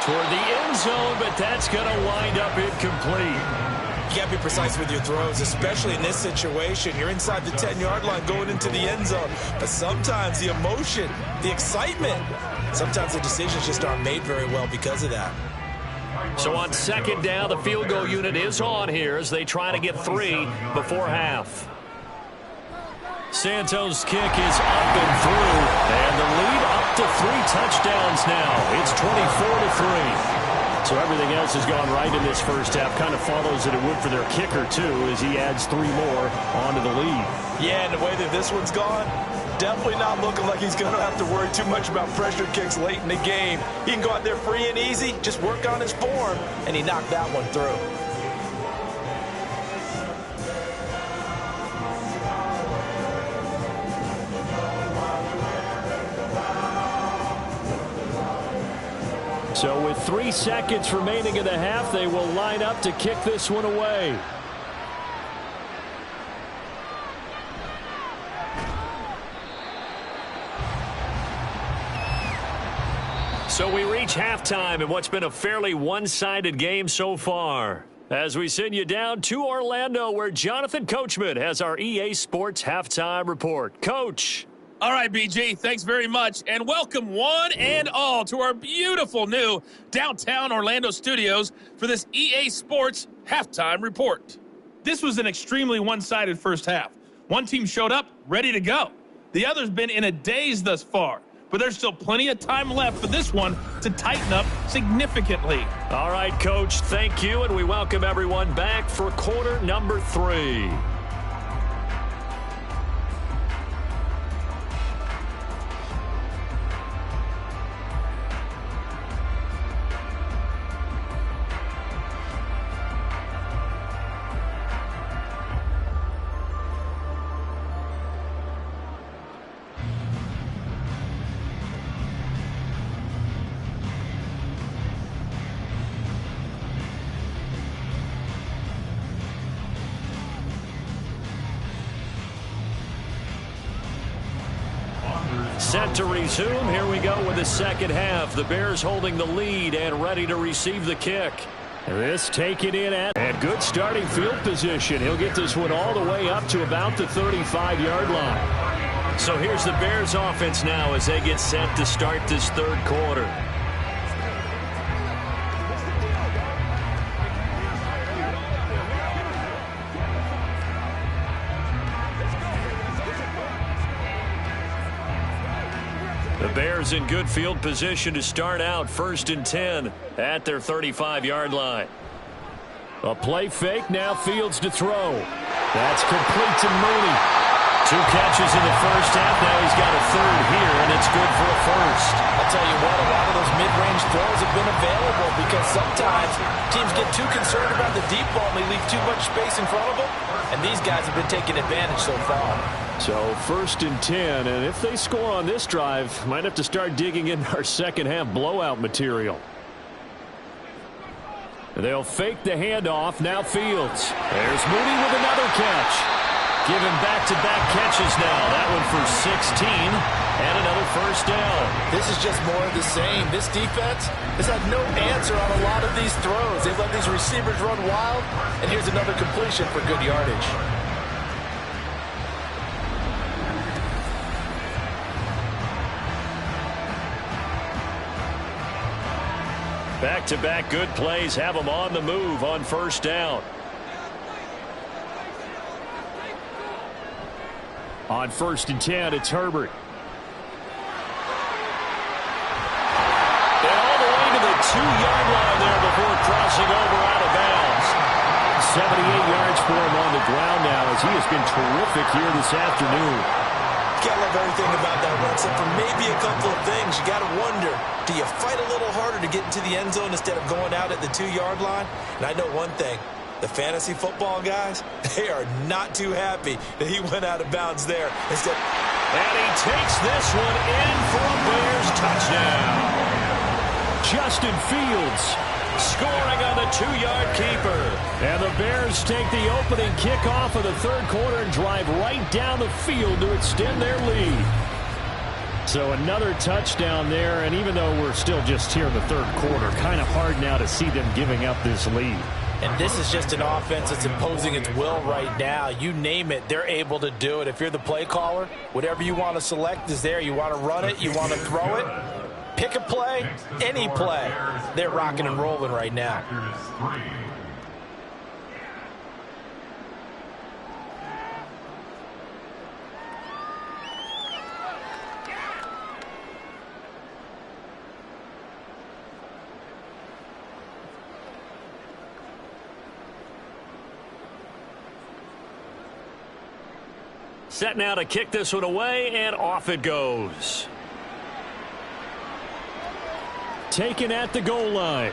Toward the end zone, but that's going to wind up incomplete. You got to be precise with your throws, especially in this situation. You're inside the 10-yard line going into the end zone. But sometimes the emotion, the excitement, sometimes the decisions just aren't made very well because of that. So on 2nd down, the field goal unit is on here as they try to get 3 before half. Santos' kick is up and through, and the lead up to 3 touchdowns now. It's 24-3. So everything else has gone right in this first half. Kind of follows that it would for their kicker, too, as he adds 3 more onto the lead. Yeah, and the way that this one's gone, definitely not looking like he's going to have to worry too much about pressure kicks late in the game. He can go out there free and easy, just work on his form, and he knocked that one through. So with 3 seconds remaining in the half, they will line up to kick this one away. So we reach halftime in what's been a fairly one-sided game so far. As we send you down to Orlando, where Jonathan Coachman has our EA Sports Halftime Report. Coach. All right, BG, thanks very much, and welcome one and all to our beautiful new downtown Orlando studios for this EA Sports Halftime Report. This was an extremely one-sided first half. One team showed up ready to go. The other's been in a daze thus far, but there's still plenty of time left for this one to tighten up significantly. All right, Coach, thank you, and we welcome everyone back for quarter number 3. Set to resume. Here we go with the second half. The Bears holding the lead and ready to receive the kick. This taken in at and good starting field position. He'll get this one all the way up to about the 35-yard line. So here's the Bears offense now as they get set to start this third quarter. The Bears in good field position to start out 1st and 10 at their 35-yard line. A play fake, now Fields to throw. That's complete to Mooney. 2 catches in the first half. Now he's got a third here, and it's good for a first. I'll tell you what, a lot of those mid-range throws have been available because sometimes teams get too concerned about the deep ball and they leave too much space in front of them, and these guys have been taking advantage so far. So 1st and 10, and if they score on this drive, might have to start digging in our second half blowout material. They'll fake the handoff. Now Fields. There's Mooney with another catch. Give him back-to-back catches now. That one for 16 and another first down. This is just more of the same. This defense has had no answer on a lot of these throws. They've let these receivers run wild, and here's another completion for good yardage. Back-to-back good plays have them on the move on first down. On 1st and 10, it's Herbert. 2-yard line there before crossing over out of bounds. 78 yards for him on the ground now as he has been terrific here this afternoon. Gotta love everything about that run, except for maybe a couple of things. You gotta wonder, do you fight a little harder to get into the end zone instead of going out at the 2-yard line? And I know one thing, the fantasy football guys, they are not too happy that he went out of bounds there instead. And he takes this one in for a Bears touchdown. Justin Fields scoring on the 2-yard keeper. And the Bears take the opening kickoff of the third quarter and drive right down the field to extend their lead. So another touchdown there, and even though we're still just here in the third quarter, kind of hard now to see them giving up this lead. And this is just an offense that's imposing its will right now. You name it, they're able to do it. If you're the play caller, whatever you want to select is there. You want to run it, you want to throw it. Pick a play, any play. They're rocking and rolling right now. Set now to kick this one away, and off it goes. Taken at the goal line.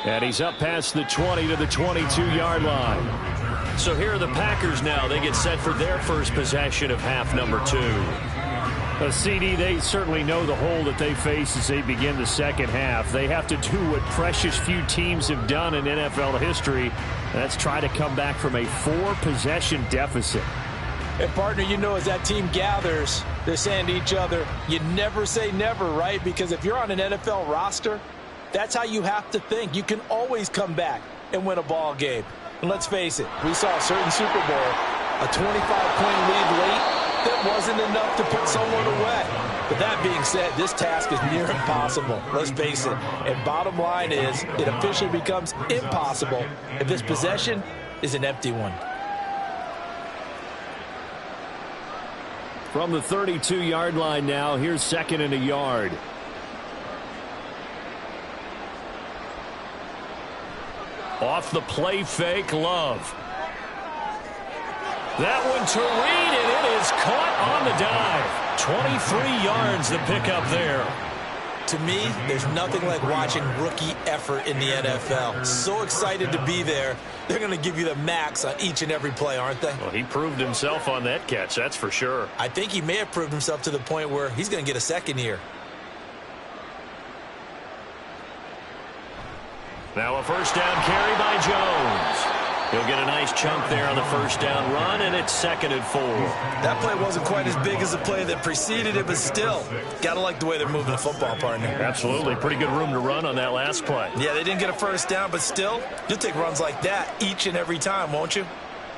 And he's up past the 20 to the 22-yard line. So here are the Packers now. They get set for their first possession of half number 2. CD, they certainly know the hole that they face as they begin the second half. They have to do what precious few teams have done in NFL history. That's try to come back from a 4-possession deficit. And, partner, you know, as that team gathers, they're saying to each other, you never say never, right? Because if you're on an NFL roster, that's how you have to think. You can always come back and win a ball game. And let's face it, we saw a certain Super Bowl, a 25-point lead late. That wasn't enough to put someone away. But that being said, this task is near impossible. Let's face it. And bottom line is, it officially becomes impossible if this possession is an empty one. From the 32-yard line now, here's 2nd and a yard. Off the play fake, Love. That one to Reed, and it is caught on the dive. 23 yards the pickup there. To me, there's nothing like watching rookie effort in the NFL. So excited to be there. They're going to give you the max on each and every play, aren't they? Well, he proved himself on that catch, that's for sure. I think he may have proved himself to the point where he's going to get a second year. Now a first down carry by Jones. He'll get a nice chunk there on the first down run, and it's 2nd and 4. That play wasn't quite as big as the play that preceded it, but still, got to like the way they're moving the football, partner. Absolutely. Pretty good room to run on that last play. Yeah, they didn't get a first down, but still, you'll take runs like that each and every time, won't you?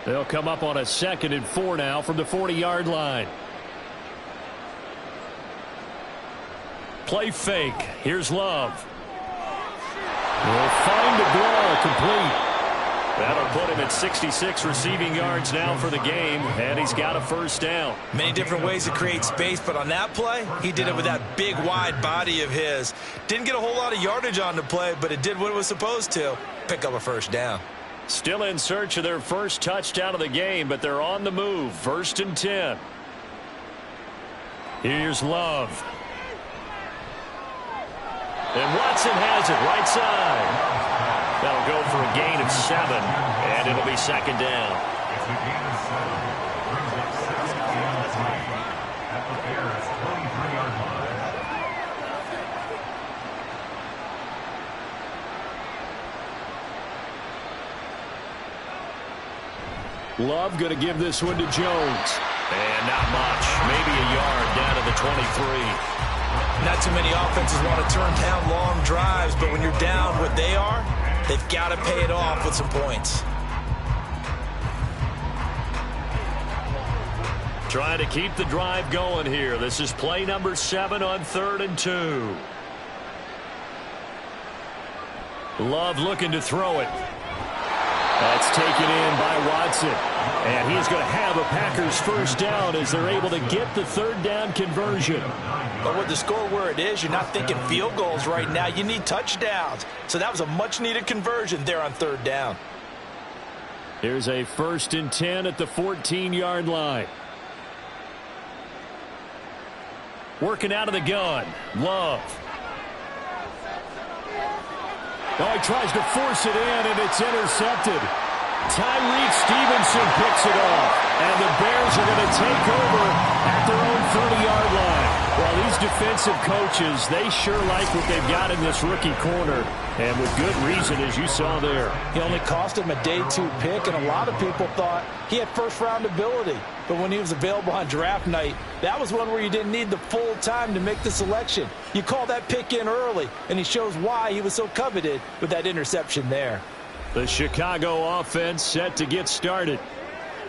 They'll come up on a 2nd and 4 now from the 40-yard line. Play fake. Here's Love. Will find the ball complete. That'll put him at 66 receiving yards now for the game, and he's got a first down. Many different ways to create space, but on that play, he did it with that big, wide body of his. Didn't get a whole lot of yardage on the play, but it did what it was supposed to, pick up a first down. Still in search of their first touchdown of the game, but they're on the move. 1st and 10. Here's Love. And Watson has it right side. That'll go for a gain of 7, and it'll be 2nd down. It's a gain of 7. Brings up 7 yards at the Bears' 23-yard line. Love going to give this one to Jones. And not much. Maybe a yard down to the 23. Not too many offenses want to turn down long drives, but when you're down what they are, they've got to pay it off with some points. Trying to keep the drive going here. This is play number 7 on 3rd and 2. Love looking to throw it. That's taken in by Watson. And he's going to have a Packers first down as they're able to get the 3rd down conversion. But with the score where it is, you're not thinking field goals right now. You need touchdowns. So that was a much-needed conversion there on third down. Here's a 1st and 10 at the 14-yard line. Working out of the gun. Love. Oh, he tries to force it in, and it's intercepted. Tyreek Stevenson picks it off, and the Bears are going to take over at their own 30-yard line. Well, these defensive coaches, they sure like what they've got in this rookie corner, and with good reason, as you saw there. He only cost him a day 2 pick, and a lot of people thought he had first-round ability. But when he was available on draft night, that was one where you didn't need the full time to make the selection. You call that pick in early, and he shows why he was so coveted with that interception there. The Chicago offense set to get started.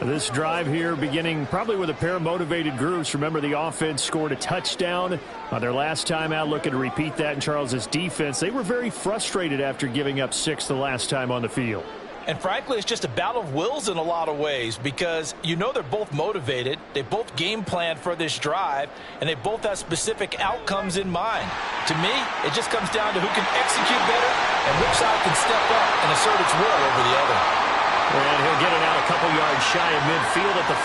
This drive here beginning probably with a pair of motivated groups. Remember, the offense scored a touchdown on their last time out, looking to repeat that in Charles's defense. They were very frustrated after giving up 6 the last time on the field. And frankly, it's just a battle of wills in a lot of ways because you know they're both motivated. They both game planned for this drive, and they both have specific outcomes in mind. To me, it just comes down to who can execute better and which side can step up and assert its will over the other. And he'll get it out a couple yards shy of midfield at the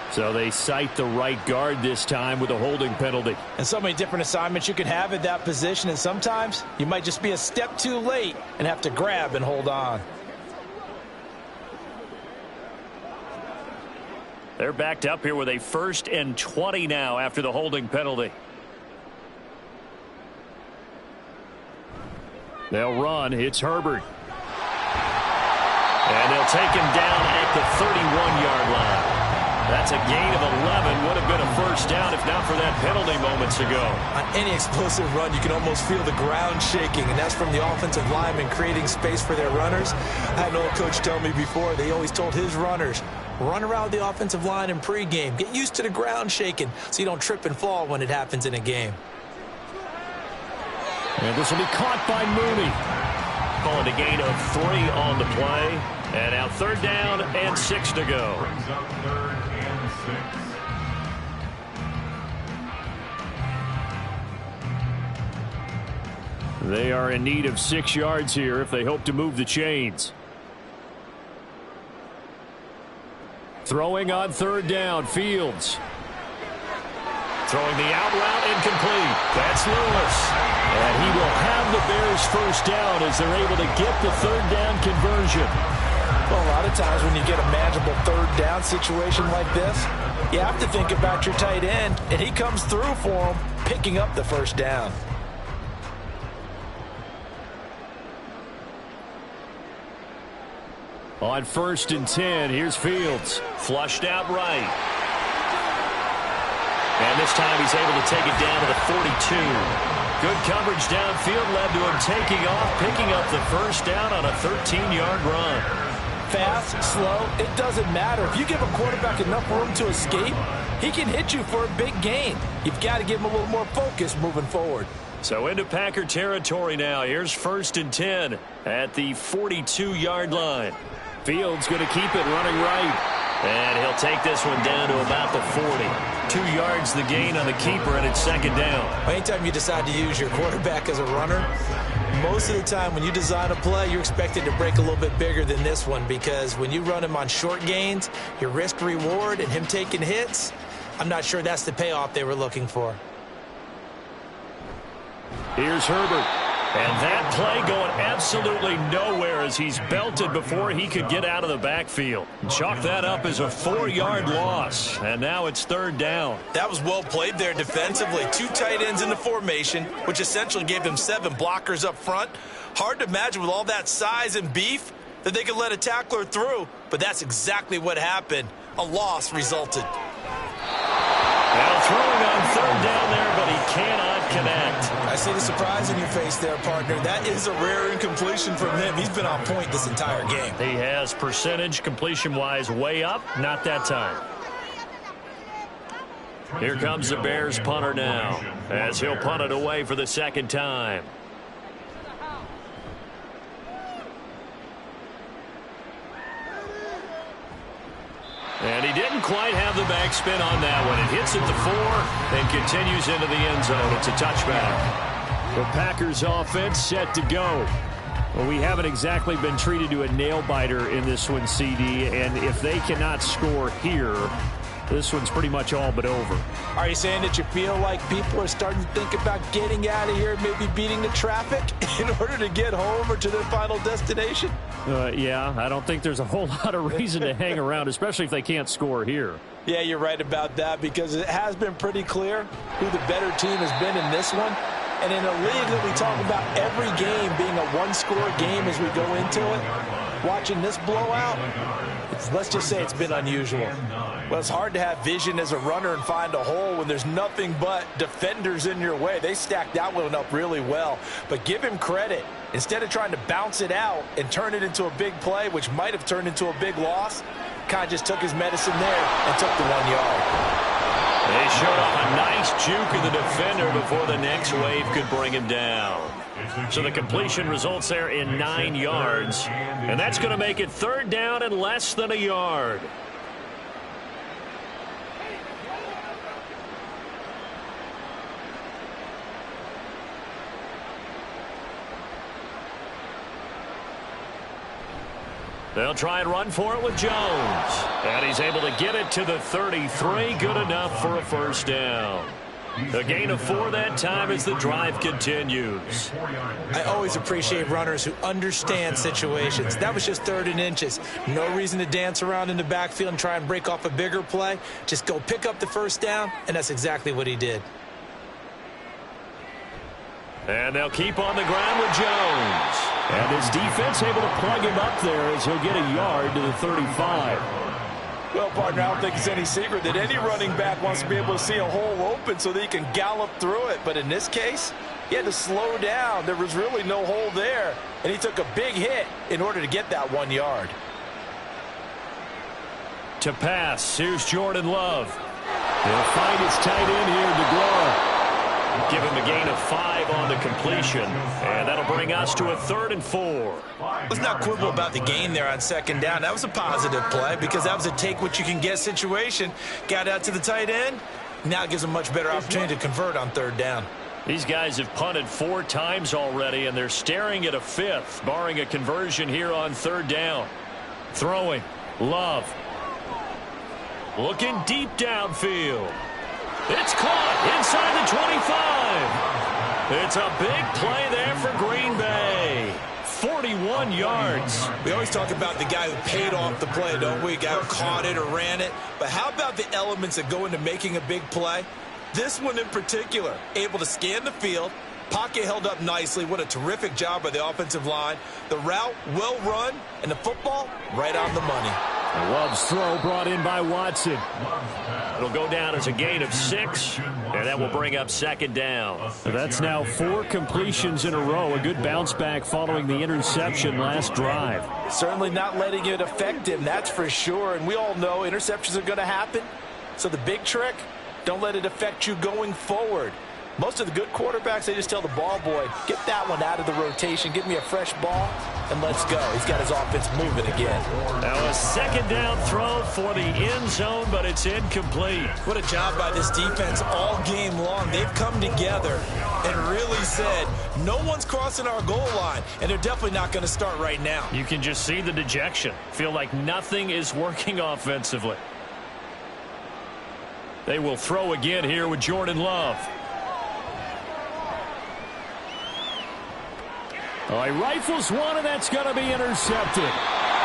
48. So they cite the right guard this time with a holding penalty. And so many different assignments you can have at that position, and sometimes you might just be a step too late and have to grab and hold on. They're backed up here with a 1st and 20 now after the holding penalty. They'll run. It's Herbert. And they'll take him down at the 31-yard line. That's a gain of 11. Would have been a 1st down if not for that penalty moments ago. On any explosive run, you can almost feel the ground shaking, and that's from the offensive linemen creating space for their runners. I had an old coach tell me before, they always told his runners, run around the offensive line in pregame. Get used to the ground shaking so you don't trip and fall when it happens in a game. And this will be caught by Mooney. Calling a gain of 3 on the play. And now 3rd down and 6 to go. Brings up 3rd and 6. They are in need of 6 yards here if they hope to move the chains. Throwing on 3rd down, Fields. Throwing the out route, incomplete. That's Lewis. And he will have the Bears 1st down as they're able to get the 3rd down conversion. Well, a lot of times when you get a manageable 3rd down situation like this, you have to think about your tight end, and he comes through for him, picking up the 1st down. On 1st and 10, here's Fields. Flushed out right. And this time he's able to take it down to the 42. Good coverage downfield led to him taking off, picking up the 1st down on a 13-yard run. Fast, slow, it doesn't matter. If you give a quarterback enough room to escape, he can hit you for a big gain. You've got to give him a little more focus moving forward. So into Packer territory now. Here's 1st and 10 at the 42-yard line. Fields going to keep it running right. And he'll take this one down to about the 40. 2 yards the gain on the keeper, and it's 2nd down. Anytime you decide to use your quarterback as a runner, most of the time when you design a play, you're expected to break a little bit bigger than this one because when you run him on short gains, your risk-reward and him taking hits, I'm not sure that's the payoff they were looking for. Here's Herbert. And that play going absolutely nowhere as he's belted before he could get out of the backfield. Chalk that up as a 4-yard loss. And now it's 3rd down. That was well played there defensively. 2 tight ends in the formation, which essentially gave them 7 blockers up front. Hard to imagine with all that size and beef that they could let a tackler through, but that's exactly what happened. A loss resulted. Now throwing on 3rd down there, but he cannot connect. I see the surprise in your face there, partner. That is a rare incompletion from him. He's been on point this entire game. He has percentage completion-wise way up. Not that time. Here comes the Bears punter now as he'll punt it away for the 2nd time. Didn't quite have the backspin on that one. It hits at the 4 and continues into the end zone. It's a touchback. The Packers offense set to go. Well, we haven't exactly been treated to a nail-biter in this one, CD, and if they cannot score here, this one's pretty much all but over. Are you saying that you feel like people are starting to think about getting out of here, maybe beating the traffic in order to get home or to their final destination? Yeah, I don't think there's a whole lot of reason to hang around, especially if they can't score here. Yeah, you're right about that, because it has been pretty clear who the better team has been in this one. And in a league that we talk about every game being a one-score game as we go into it, watching this blowout, let's just say it's been unusual. Well, it's hard to have vision as a runner and find a hole when there's nothing but defenders in your way. They stacked that one up really well. But give him credit. Instead of trying to bounce it out and turn it into a big play, which might have turned into a big loss, kind of just took his medicine there and took the 1 yard. They showed off a nice juke of the defender before the next wave could bring him down. So the completion results there in 9 yards. And that's going to make it 3rd down and less than a yard. They'll try and run for it with Jones. And he's able to get it to the 33. Good enough for a 1st down. A gain of 4 that time as the drive continues. I always appreciate runners who understand situations. That was just 3rd and inches. No reason to dance around in the backfield and try and break off a bigger play. Just go pick up the 1st down, and that's exactly what he did. And they'll keep on the ground with Jones. And his defense able to plug him up there as he'll get a yard to the 35. Well, partner, I don't think it's any secret that any running back wants to be able to see a hole open so that he can gallop through it. But in this case, he had to slow down. There was really no hole there, and he took a big hit in order to get that 1 yard. To pass, here's Jordan Love. He'll find his tight end here, DeGuara. Give him a gain of 5 on the completion, and that'll bring us to a 3rd and 4. Let's not quibble about the gain there on 2nd down. That was a positive play because that was a take-what-you-can-get situation. Got out to the tight end. Now it gives a much better opportunity to convert on 3rd down. These guys have punted 4 times already, and they're staring at a 5th, barring a conversion here on 3rd down. Throwing, Love. Looking deep downfield. It's caught inside the 25. It's a big play there for Green Bay. 41 yards. We always talk about the guy who paid off the play, don't we? Guy who caught it or ran it. But how about the elements that go into making a big play? This one in particular, able to scan the field. Pocket held up nicely. What a terrific job by the offensive line. The route, well run, and the football, right on the money. Love's throw brought in by Watson. It'll go down as a gain of 6, and that will bring up 2nd down. That's now 4 completions in a row. A good bounce back following the interception last drive. Certainly not letting it affect him, that's for sure. And we all know interceptions are going to happen. So the big trick, don't let it affect you going forward. Most of the good quarterbacks, they just tell the ball boy, get that one out of the rotation, give me a fresh ball, and let's go. He's got his offense moving again. Now a 2nd down throw for the end zone, but it's incomplete. What a job by this defense all game long. They've come together and really said, no one's crossing our goal line, and they're definitely not going to start right now. You can just see the dejection. Feel like nothing is working offensively. They will throw again here with Jordan Love. Oh, he rifles one, and that's going to be intercepted.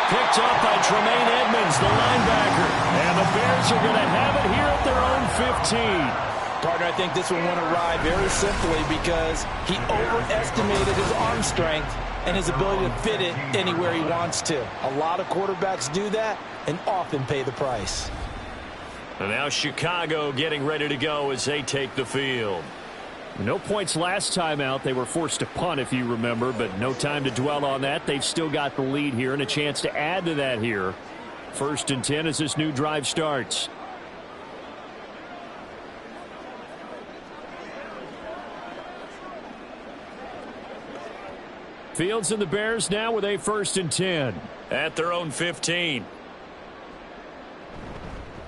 Picked up by Tremaine Edmonds, the linebacker. And the Bears are going to have it here at their own 15. Partner, I think this one went awry very simply because he overestimated his arm strength and his ability to fit it anywhere he wants to. A lot of quarterbacks do that and often pay the price. And now Chicago getting ready to go as they take the field. No points last time out. They were forced to punt, if you remember, but no time to dwell on that. They've still got the lead here and a chance to add to that here. 1st and 10 as this new drive starts. Fields and the Bears now with a 1st and 10. At their own 15.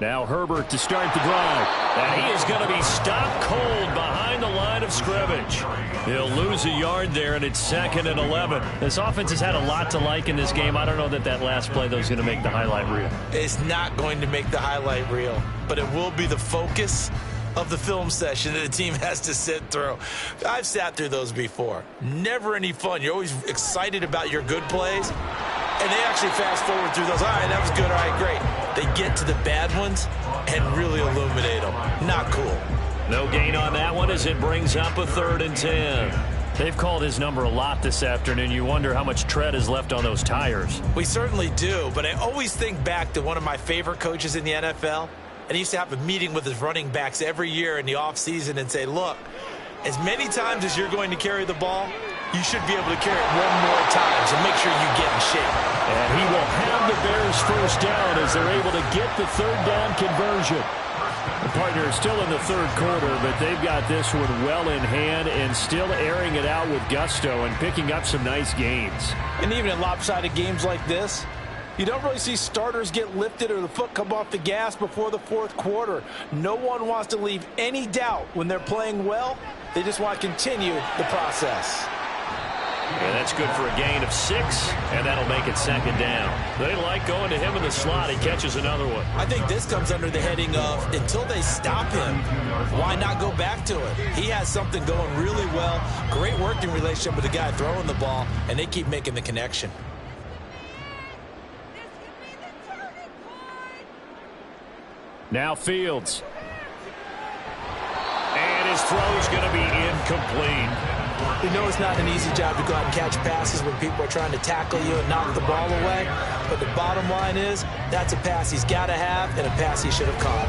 Now Herbert to start the drive. And he is going to be stopped cold behind the line of scrimmage. He'll lose a yard there, and it's 2nd and 11. This offense has had a lot to like in this game. I don't know that last play, though, is going to make the highlight reel. It's not going to make the highlight reel, but it will be the focus of the film session that the team has to sit through. I've sat through those before. Never any fun. You're always excited about your good plays, and they actually fast forward through those. All right, that was good. All right, great. They get to the bad ones and really illuminate them. Not cool. No gain on that one as it brings up a 3rd and 10. They've called his number a lot this afternoon. You wonder how much tread is left on those tires. We certainly do, but I always think back to one of my favorite coaches in the NFL, and he used to have a meeting with his running backs every year in the offseason and say, look, as many times as you're going to carry the ball, you should be able to carry it one more time, so make sure you get in shape. And he will have the Bears first down as they're able to get the 3rd down conversion. The partner is still in the 3rd quarter, but they've got this one well in hand and still airing it out with gusto and picking up some nice gains. And even in lopsided games like this, you don't really see starters get lifted or the foot come off the gas before the 4th quarter. No one wants to leave any doubt when they're playing well. They just want to continue the process. And that's good for a gain of 6, and that'll make it 2nd down. They like going to him in the slot. He catches another one. I think this comes under the heading of until they stop him, why not go back to it? He has something going really well, great working relationship with the guy throwing the ball, and they keep making the connection. Now Fields. And his throw is going to be incomplete. We know it's not an easy job to go out and catch passes when people are trying to tackle you and knock the ball away. But the bottom line is, that's a pass he's got to have and a pass he should have caught.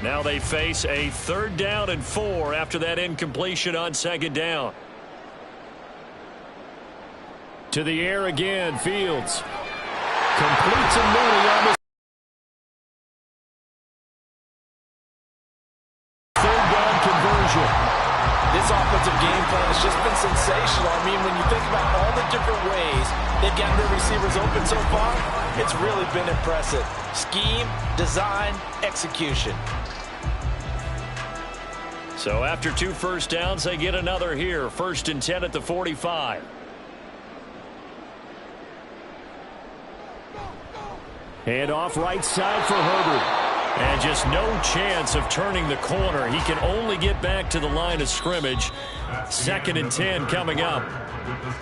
Now they face a 3rd down and 4 after that incompletion on 2nd down. To the air again, Fields. Completes a Mooney on the 3rd down conversion. This offensive game plan has just been sensational. I mean, when you think about all the different ways they've gotten their receivers open so far, it's really been impressive. Scheme, design, execution. So after 2 first downs, they get another here. 1st and 10 at the 45. Hand off right side for Herbert. And just no chance of turning the corner. He can only get back to the line of scrimmage. 2nd and 10 coming up.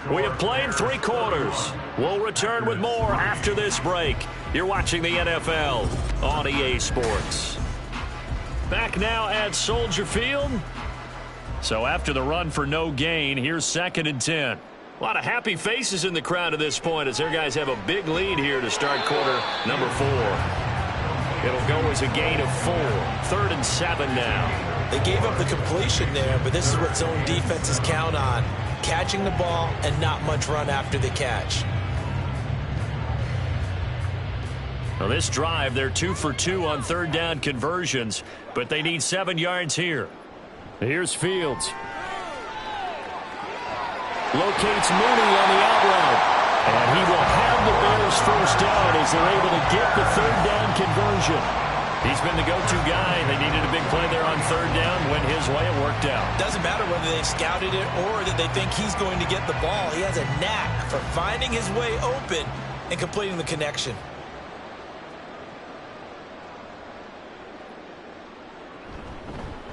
We have played 3 quarters. We'll return with more after this break. You're watching the NFL on EA Sports. Back now at Soldier Field. So after the run for no gain, here's 2nd and 10. A lot of happy faces in the crowd at this point as their guys have a big lead here to start quarter number 4. It'll go as a gain of 4. 3rd and 7 now. They gave up the completion there, but this is what zone defenses count on. Catching the ball and not much run after the catch. Now this drive, they're 2 for 2 on 3rd down conversions, but they need 7 yards here. Here's Fields. Locates Mooney on the out route. And he will have the Bears first down as they're able to get the 3rd down conversion. He's been the go-to guy. They needed a big play there on 3rd down. Went his way. It worked out. Doesn't matter whether they scouted it or that they think he's going to get the ball. He has a knack for finding his way open and completing the connection.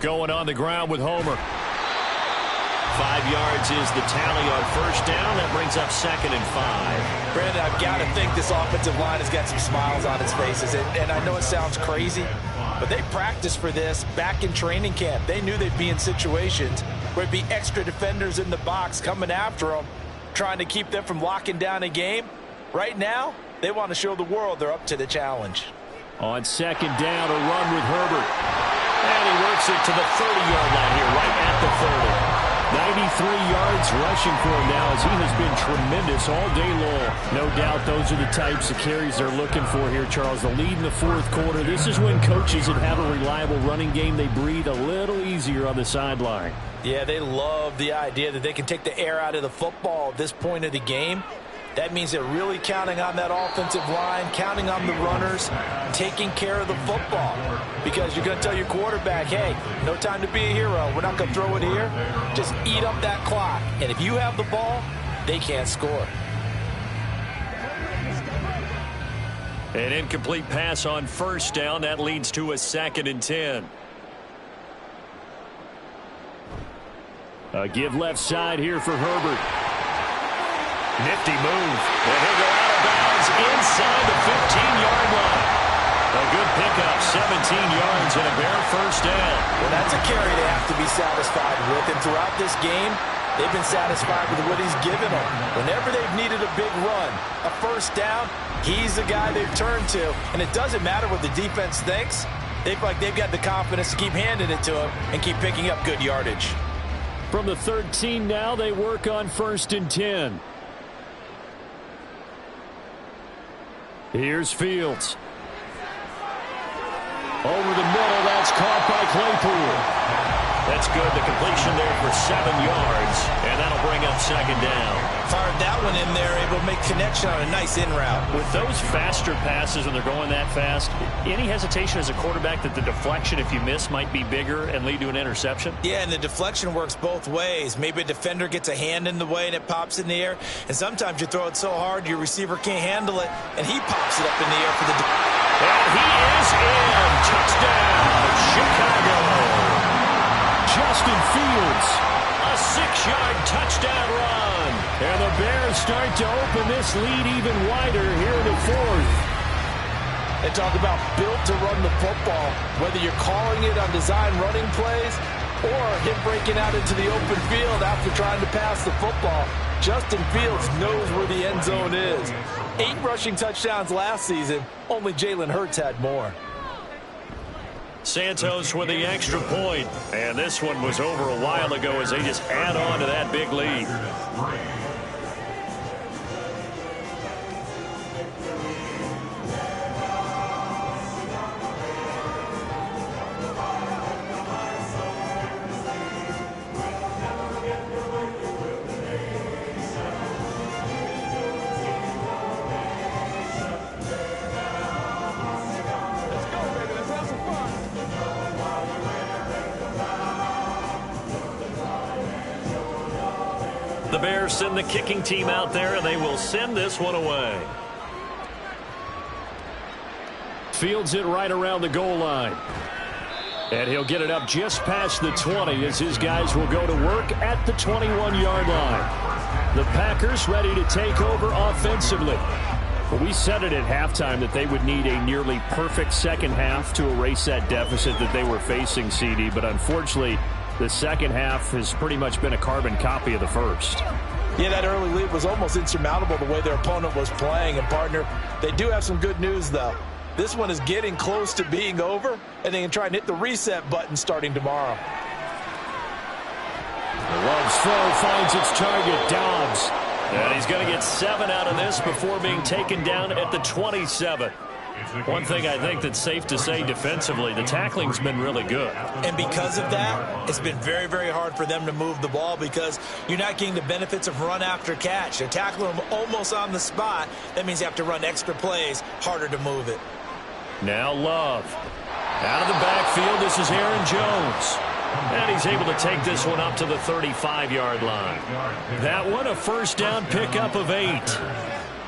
Going on the ground with Homer. 5 yards is the tally on 1st down. That brings up 2nd and 5. Brandon, I've got to think this offensive line has got some smiles on its faces. And I know it sounds crazy, but they practiced for this back in training camp. They knew they'd be in situations where it'd be extra defenders in the box coming after them, trying to keep them from locking down a game. Right now, they want to show the world they're up to the challenge. On 2nd down, a run with Herbert. And he works it to the 30-yard line here, right at the 30. 93 yards rushing for him now as he has been tremendous all day long. No doubt those are the types of carries they're looking for here, Charles. The lead in the 4th quarter. This is when coaches that have a reliable running game, they breathe a little easier on the sideline. Yeah, they love the idea that they can take the air out of the football at this point of the game. That means they're really counting on that offensive line, counting on the runners, taking care of the football. Because you're going to tell your quarterback, hey, no time to be a hero. We're not going to throw it here. Just eat up that clock. And if you have the ball, they can't score. An incomplete pass on first down. That leads to a 2nd and 10. A give left side here for Herbert. Nifty move. And he'll go out of bounds inside the 15-yard line. A good pickup, 17 yards and a bare first down. Well, that's a carry they have to be satisfied with. And throughout this game, they've been satisfied with what he's given them. Whenever they've needed a big run, a first down, he's the guy they've turned to. And it doesn't matter what the defense thinks. They feel like they've got the confidence to keep handing it to him and keep picking up good yardage. From the 13 now, they work on 1st and 10. Here's Fields. Over the middle, that's caught by Claypool. That's good. The completion there for 7 yards, and that'll bring up 2nd down. Fired that one in there, able to make connection on a nice in route. With those faster passes when they're going that fast, any hesitation as a quarterback that the deflection, if you miss, might be bigger and lead to an interception? Yeah, and the deflection works both ways. Maybe a defender gets a hand in the way and it pops in the air, and sometimes you throw it so hard your receiver can't handle it, and he pops it up in the air for the and he is in. Touchdown, Chicago. Justin Fields, a 6-yard touchdown run. And the Bears start to open this lead even wider here in the 4th. They talk about built to run the football, whether you're calling it on design running plays or him breaking out into the open field after trying to pass the football. Justin Fields knows where the end zone is. 8 rushing touchdowns last season. Only Jalen Hurts had more. Santos with the extra point. And this one was over a while ago as they just add on to that big lead. The Bears send the kicking team out there, and they will send this one away. Fields it right around the goal line. And he'll get it up just past the 20 as his guys will go to work at the 21-yard line. The Packers ready to take over offensively. We said it at halftime that they would need a nearly perfect second half to erase that deficit that they were facing, CD, but unfortunately, the second half has pretty much been a carbon copy of the first. Yeah, that early lead was almost insurmountable the way their opponent was playing. And, partner, they do have some good news, though. This one is getting close to being over, and they can try and hit the reset button starting tomorrow. Love's throw finds its target, Dobbs. And he's going to get 7 out of this before being taken down at the 27. One thing I think that's safe to say defensively, the tackling's been really good. And because of that, it's been very, very hard for them to move the ball because you're not getting the benefits of run after catch. They're tackling them almost on the spot. That means you have to run extra plays, harder to move it. Now Love. Out of the backfield, this is Aaron Jones. And he's able to take this one up to the 35-yard line. That one, a first down pickup of 8.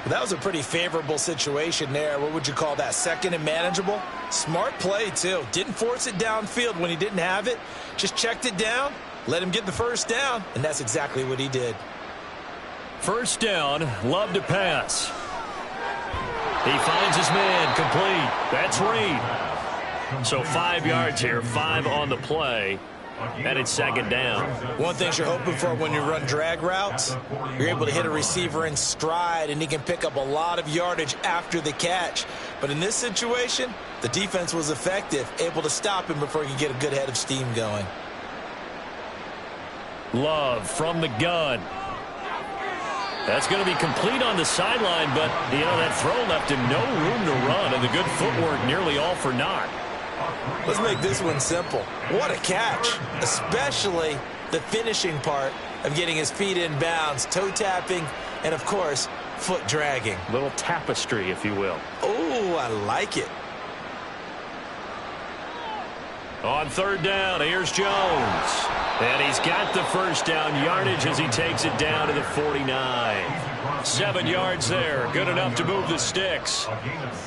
That was a pretty favorable situation there. What would you call that? Second and manageable? Smart play, too. Didn't force it downfield when he didn't have it. Just checked it down, let him get the first down, and that's exactly what he did. First down, Love to pass. He finds his man, complete. That's Reed. So 5 yards here, 5 on the play. And it's second down. One thing you're hoping for when you run drag routes, you're able to hit a receiver in stride, and he can pick up a lot of yardage after the catch. But in this situation, the defense was effective, able to stop him before he could get a good head of steam going. Love from the gun. That's going to be complete on the sideline, but, you know, that throw left him no room to run, and the good footwork nearly all for naught. Let's make this one simple. What a catch, especially the finishing part of getting his feet in bounds, toe tapping, and, of course, foot dragging. Little tapestry, if you will. Oh, I like it. On third down, here's Jones. And he's got the first down yardage as he takes it down to the 49. 7 yards there. Good enough to move the sticks.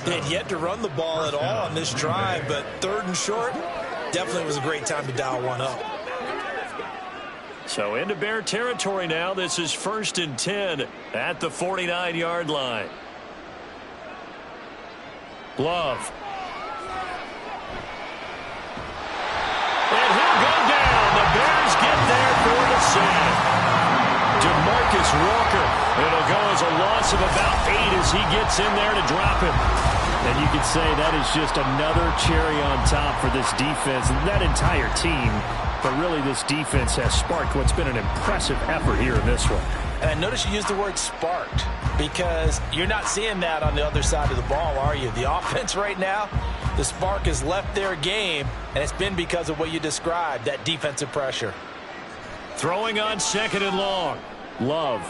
They had yet to run the ball at all on this drive, but 3rd and short, definitely was a great time to dial one up. So into Bear territory now. This is 1st and 10 at the 49-yard line. Love. And he'll go down. The Bears get there for the sack. DeMarcus Walker. It'll go as a loss of about 8 as he gets in there to drop him. And you could say that is just another cherry on top for this defense and that entire team. But really, this defense has sparked what's been an impressive effort here in this one. And notice you used the word sparked because you're not seeing that on the other side of the ball, are you? The offense right now, the spark has left their game, and it's been because of what you described, that defensive pressure. Throwing on 2nd and long. Love.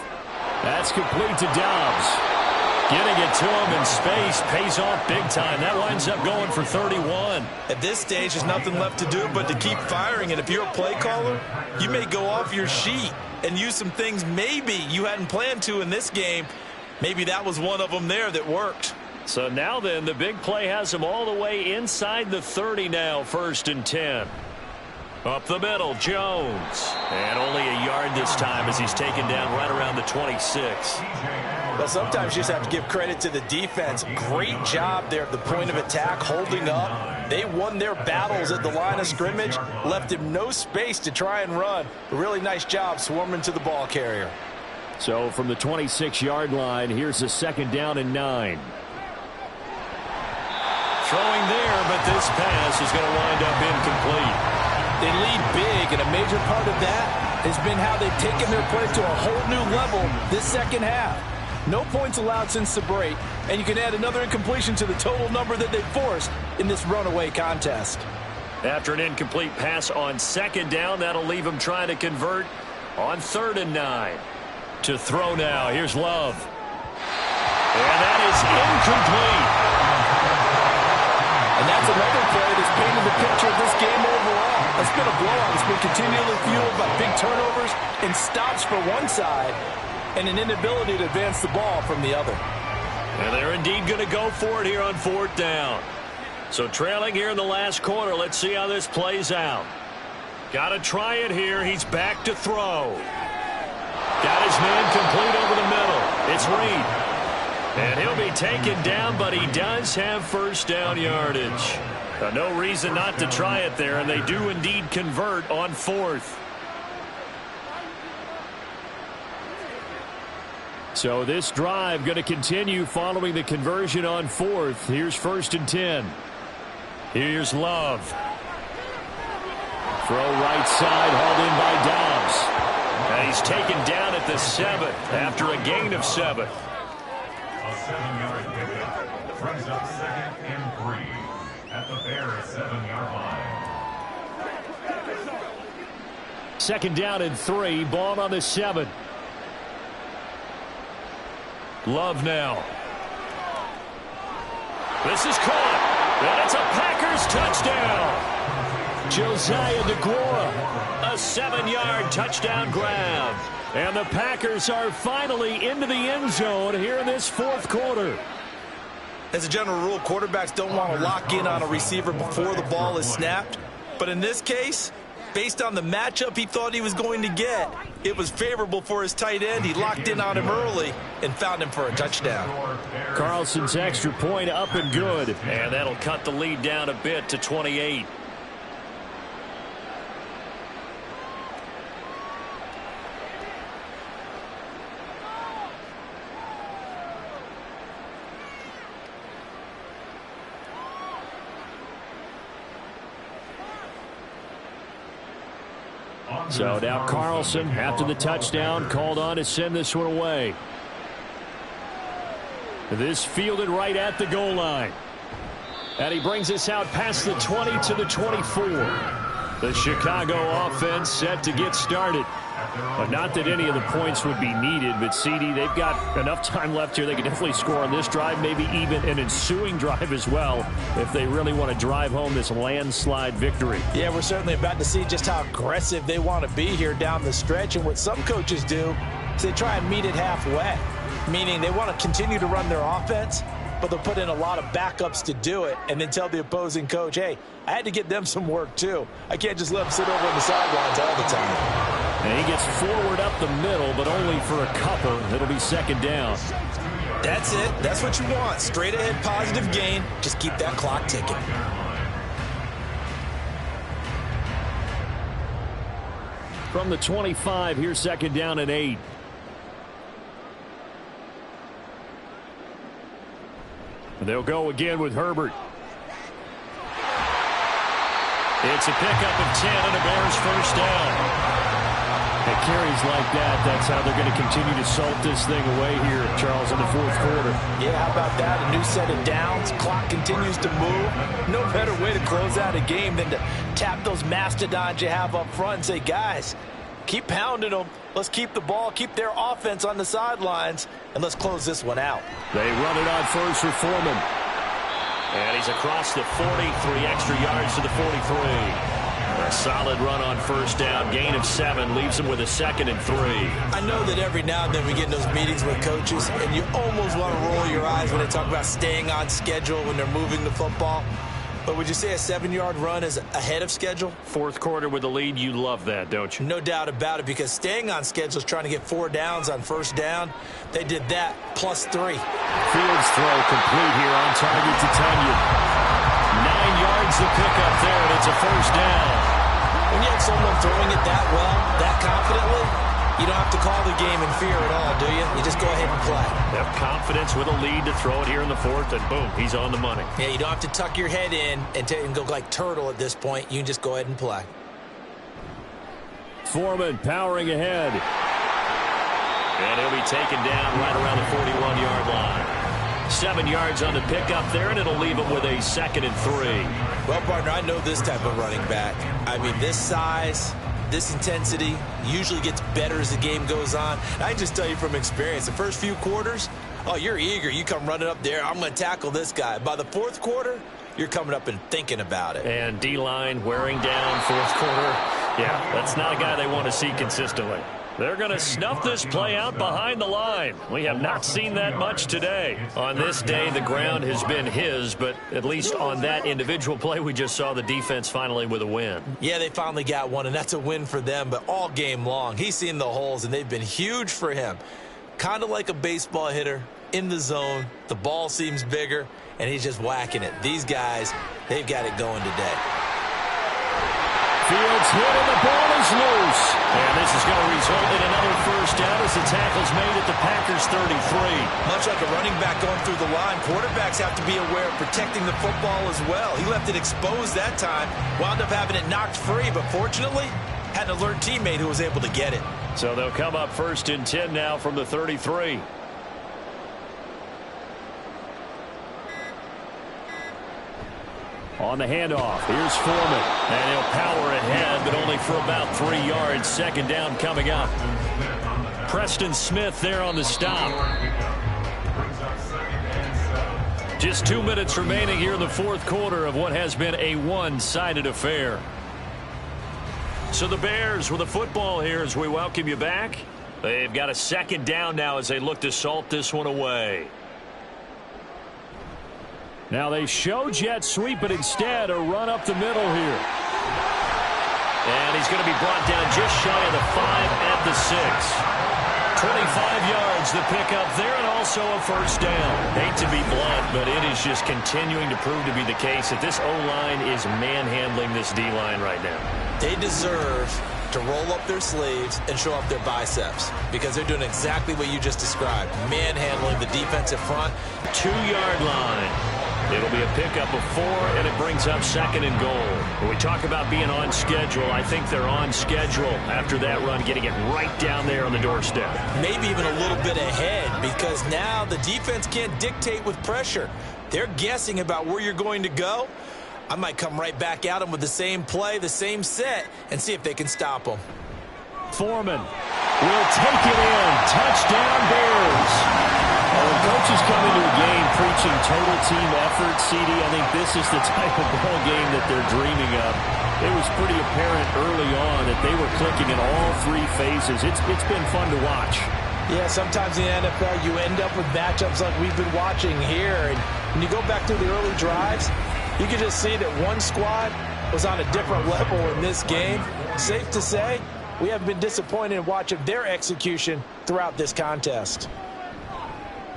That's complete to Dobbs. Getting it to him in space pays off big time. That winds up going for 31. At this stage, there's nothing left to do but to keep firing. And if you're a play caller, you may go off your sheet and use some things maybe you hadn't planned to in this game. Maybe that was one of them there that worked. So now then, the big play has him all the way inside the 30 now, 1st and 10. Up the middle, Jones. And only a yard this time as he's taken down right around the 26. Well, sometimes you just have to give credit to the defense. Great job there at the point of attack, holding up. They won their battles at the line of scrimmage, left him no space to try and run. A really nice job swarming to the ball carrier. So from the 26-yard line, here's a 2nd down and 9. Throwing there, but this pass is going to wind up incomplete. They lead big, and a major part of that has been how they've taken their play to a whole new level this second half. No points allowed since the break, and you can add another incompletion to the total number that they forced in this runaway contest. After an incomplete pass on 2nd down, that'll leave him trying to convert on 3rd and 9. To throw now, here's Love. And that is incomplete. And that's another play that's painted the picture of this game overall. It's been a blowout. It's been continually fueled by big turnovers and stops for one side and an inability to advance the ball from the other. And they're indeed going to go for it here on 4th down. So trailing here in the last quarter, let's see how this plays out. Got to try it here. He's back to throw. Got his man complete over the middle. It's Reed. And he'll be taken down, but he does have 1st down yardage. No reason not to try it there, and they do indeed convert on 4th. So this drive going to continue following the conversion on 4th. Here's 1st and 10. Here's Love. Throw right side, hauled in by Dobbs. And he's taken down at the 7 after a gain of 7. A 7-yard pickup brings up 2nd and 3 at the Bears 7-yard line. 2nd down and 3, ball on the 7. Love now. This is caught. And it's a Packers touchdown. Josiah DeGuara, a 7-yard touchdown grab. And the Packers are finally into the end zone here in this 4th quarter. As a general rule, quarterbacks don't want to lock in on a receiver before the ball is snapped. But in this case, based on the matchup he thought he was going to get, it was favorable for his tight end. He locked in on him early and found him for a touchdown. Carlson's extra point up and good. And that'll cut the lead down a bit to 28. So now Carlson, after the touchdown, called on to send this one away. This fielded right at the goal line. And he brings us out past the 20 to the 24. The Chicago offense set to get started. But not that any of the points would be needed, but CD, they've got enough time left here. They can definitely score on this drive, maybe even an ensuing drive as well, if they really want to drive home this landslide victory. Yeah, we're certainly about to see just how aggressive they want to be here down the stretch. And what some coaches do is they try and meet it halfway, meaning they want to continue to run their offense, but they'll put in a lot of backups to do it and then tell the opposing coach, hey, I had to get them some work too. I can't just let them sit over on the sidelines all the time. And he gets forward up the middle, but only for a couple. It'll be second down. That's it. That's what you want. Straight ahead positive gain. Just keep that clock ticking. From the 25, here's second down and 8. They'll go again with Herbert. It's a pickup of 10 and a Bears first down. It carries like that. That's how they're going to continue to salt this thing away here, Charles, in the fourth quarter. Yeah, how about that? A new set of downs. Clock continues to move. No better way to close out a game than to tap those mastodons you have up front and say, guys, keep pounding them. Let's keep the ball, keep their offense on the sidelines, and let's close this one out. They run it on first for Foreman. And he's across the 40, 3 extra yards to the 43. A solid run on first down. Gain of 7 leaves him with a 2nd and 3. I know that every now and then we get in those meetings with coaches, and you almost want to roll your eyes when they talk about staying on schedule when they're moving the football. But would you say a 7-yard run is ahead of schedule? Fourth quarter with the lead, you love that, don't you? No doubt about it, because staying on schedule is trying to get 4 downs on first down. They did that plus 3. Fields throw complete here on target to Tunyon. 9 yards the pickup there, and it's a first down. When you have someone throwing it that well, that confidently, you don't have to call the game in fear at all, do you? You just go ahead and play. They have confidence with a lead to throw it here in the fourth, and boom, he's on the money. Yeah, you don't have to tuck your head in and go like turtle at this point. You can just go ahead and play. Foreman powering ahead. And he'll be taken down right around the 41-yard line. 7 yards on the pickup there, and it'll leave him with a 2nd and 3. Well, partner, I know this type of running back. I mean, this size, this intensity usually gets better as the game goes on. I can just tell you from experience, the first few quarters, oh, you're eager. You come running up there, I'm going to tackle this guy. By the fourth quarter, you're coming up and thinking about it. And D-line wearing down fourth quarter. Yeah, that's not a guy they want to see consistently. They're going to snuff this play out behind the line. We have not seen that much today. On this day, the ground has been his, but at least on that individual play, we just saw the defense finally with a win. Yeah, they finally got one, and that's a win for them, but all game long, he's seen the holes, and they've been huge for him. Kind of like a baseball hitter in the zone. The ball seems bigger, and he's just whacking it. These guys, they've got it going today. Fields hit and the ball is loose. And this is going to result in another first down as the tackle's made at the Packers 33. Much like a running back going through the line, quarterbacks have to be aware of protecting the football as well. He left it exposed that time, wound up having it knocked free, but fortunately had an alert teammate who was able to get it. So they'll come up 1st and 10 now from the 33. On the handoff, here's Foreman. And he'll power ahead, but only for about 3 yards. 2nd down coming up. Preston Smith there on the stop. Just 2 minutes remaining here in the fourth quarter of what has been a one-sided affair. So the Bears with the football here as we welcome you back. They've got a 2nd down now as they look to salt this one away. Now they show jet sweep, but instead a run up the middle here. And he's going to be brought down just shy of the 5 at the 6. 25 yards the pickup there, and also a first down. Hate to be blunt, but it is just continuing to prove to be the case that this O-line is manhandling this D-line right now. They deserve to roll up their sleeves and show up their biceps because they're doing exactly what you just described, manhandling the defensive front. 2-yard line. It'll be a pickup of 4, and it brings up 2nd and goal. When we talk about being on schedule, I think they're on schedule after that run, getting it right down there on the doorstep. Maybe even a little bit ahead because now the defense can't dictate with pressure. They're guessing about where you're going to go. I might come right back at them with the same play, the same set, and see if they can stop them. Foreman will take it in. Touchdown, Bears. When coaches come into a game preaching total team effort, CD, I think this is the type of ball game that they're dreaming of. It was pretty apparent early on that they were clicking in all three phases. It's been fun to watch. Yeah, sometimes in the NFL you end up with matchups like we've been watching here. And when you go back through the early drives, you can just see that one squad was on a different level in this game. Safe to say, we haven't been disappointed in watching their execution throughout this contest.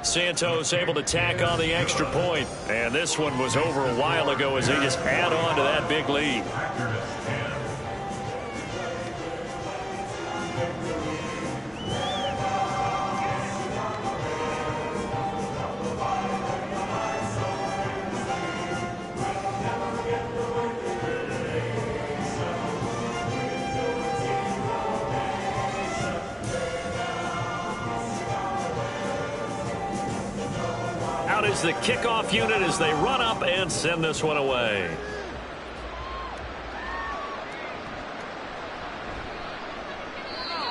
Santos able to tack on the extra point. And this one was over a while ago as they just add on to that big lead. Is the kickoff unit as they run up and send this one away.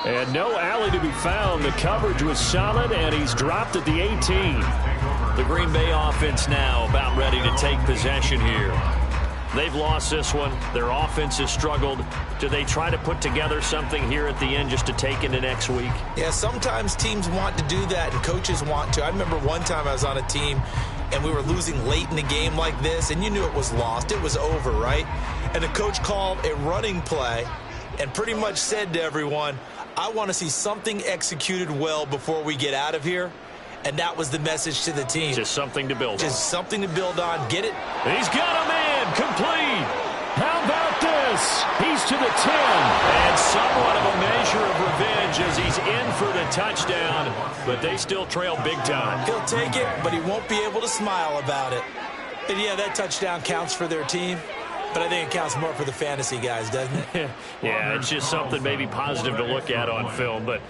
And no alley to be found. The coverage was solid, and he's dropped at the 18. The Green Bay offense now about ready to take possession here. They've lost this one. Their offense has struggled. Do they try to put together something here at the end just to take into next week? Yeah, sometimes teams want to do that and coaches want to. I remember one time I was on a team and we were losing late in the game like this, and you knew it was lost. It was over, right? And the coach called a running play and pretty much said to everyone, I want to see something executed well before we get out of here. And that was the message to the team. Just something to build on. Just something to build on. Get it? He's got a man complete. How about this? He's to the 10. And somewhat of a measure of revenge as he's in for the touchdown. But they still trail big time. He'll take it, but he won't be able to smile about it. And yeah, that touchdown counts for their team. But I think it counts more for the fantasy guys, doesn't it? Yeah, it's just something maybe positive to look at on film. But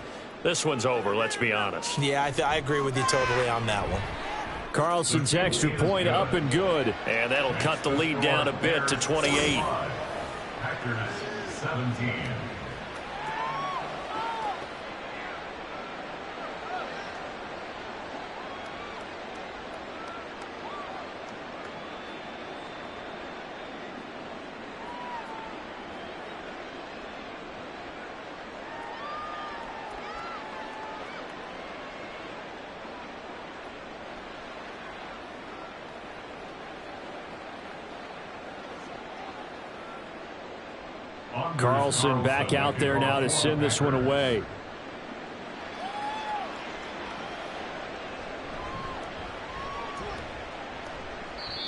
this one's over, let's be honest. Yeah, I agree with you totally on that one. Carlson's extra point up and good. And that'll cut the lead down a bit to 28. Packers 17. Carlson back out there now to send this one away.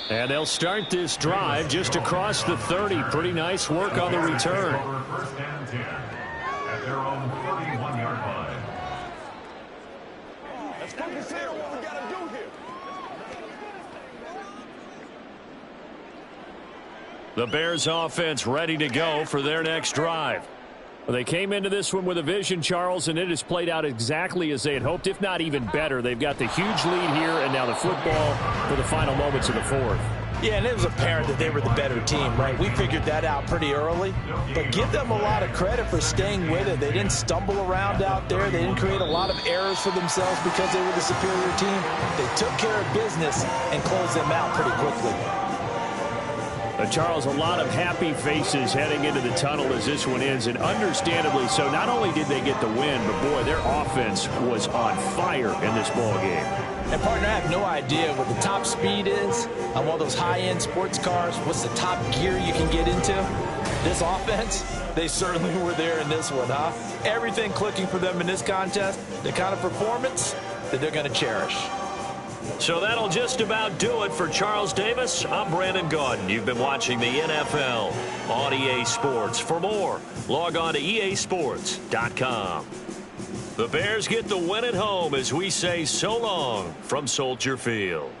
And they'll start this drive just across the 30. Pretty nice work on the return. First and 10 at their own 31-yard line. Let's fucking see what we gotta do here. The Bears offense ready to go for their next drive. Well, they came into this one with a vision, Charles, and it has played out exactly as they had hoped, if not even better. They've got the huge lead here, and now the football for the final moments of the fourth. Yeah, and it was apparent that they were the better team, right? We figured that out pretty early. But give them a lot of credit for staying with it. They didn't stumble around out there. They didn't create a lot of errors for themselves because they were the superior team. They took care of business and closed them out pretty quickly. Charles, a lot of happy faces heading into the tunnel as this one ends, and understandably so. Not only did they get the win, but boy, their offense was on fire in this ball game. And partner, I have no idea what the top speed is on one of those high-end sports cars. What's the top gear you can get into? This offense, they certainly were there in this one, huh? Everything clicking for them in this contest, the kind of performance that they're going to cherish. So that'll just about do it for Charles Davis. I'm Brandon Gaudin. You've been watching the NFL on EA Sports. For more, log on to easports.com. The Bears get the win at home as we say so long from Soldier Field.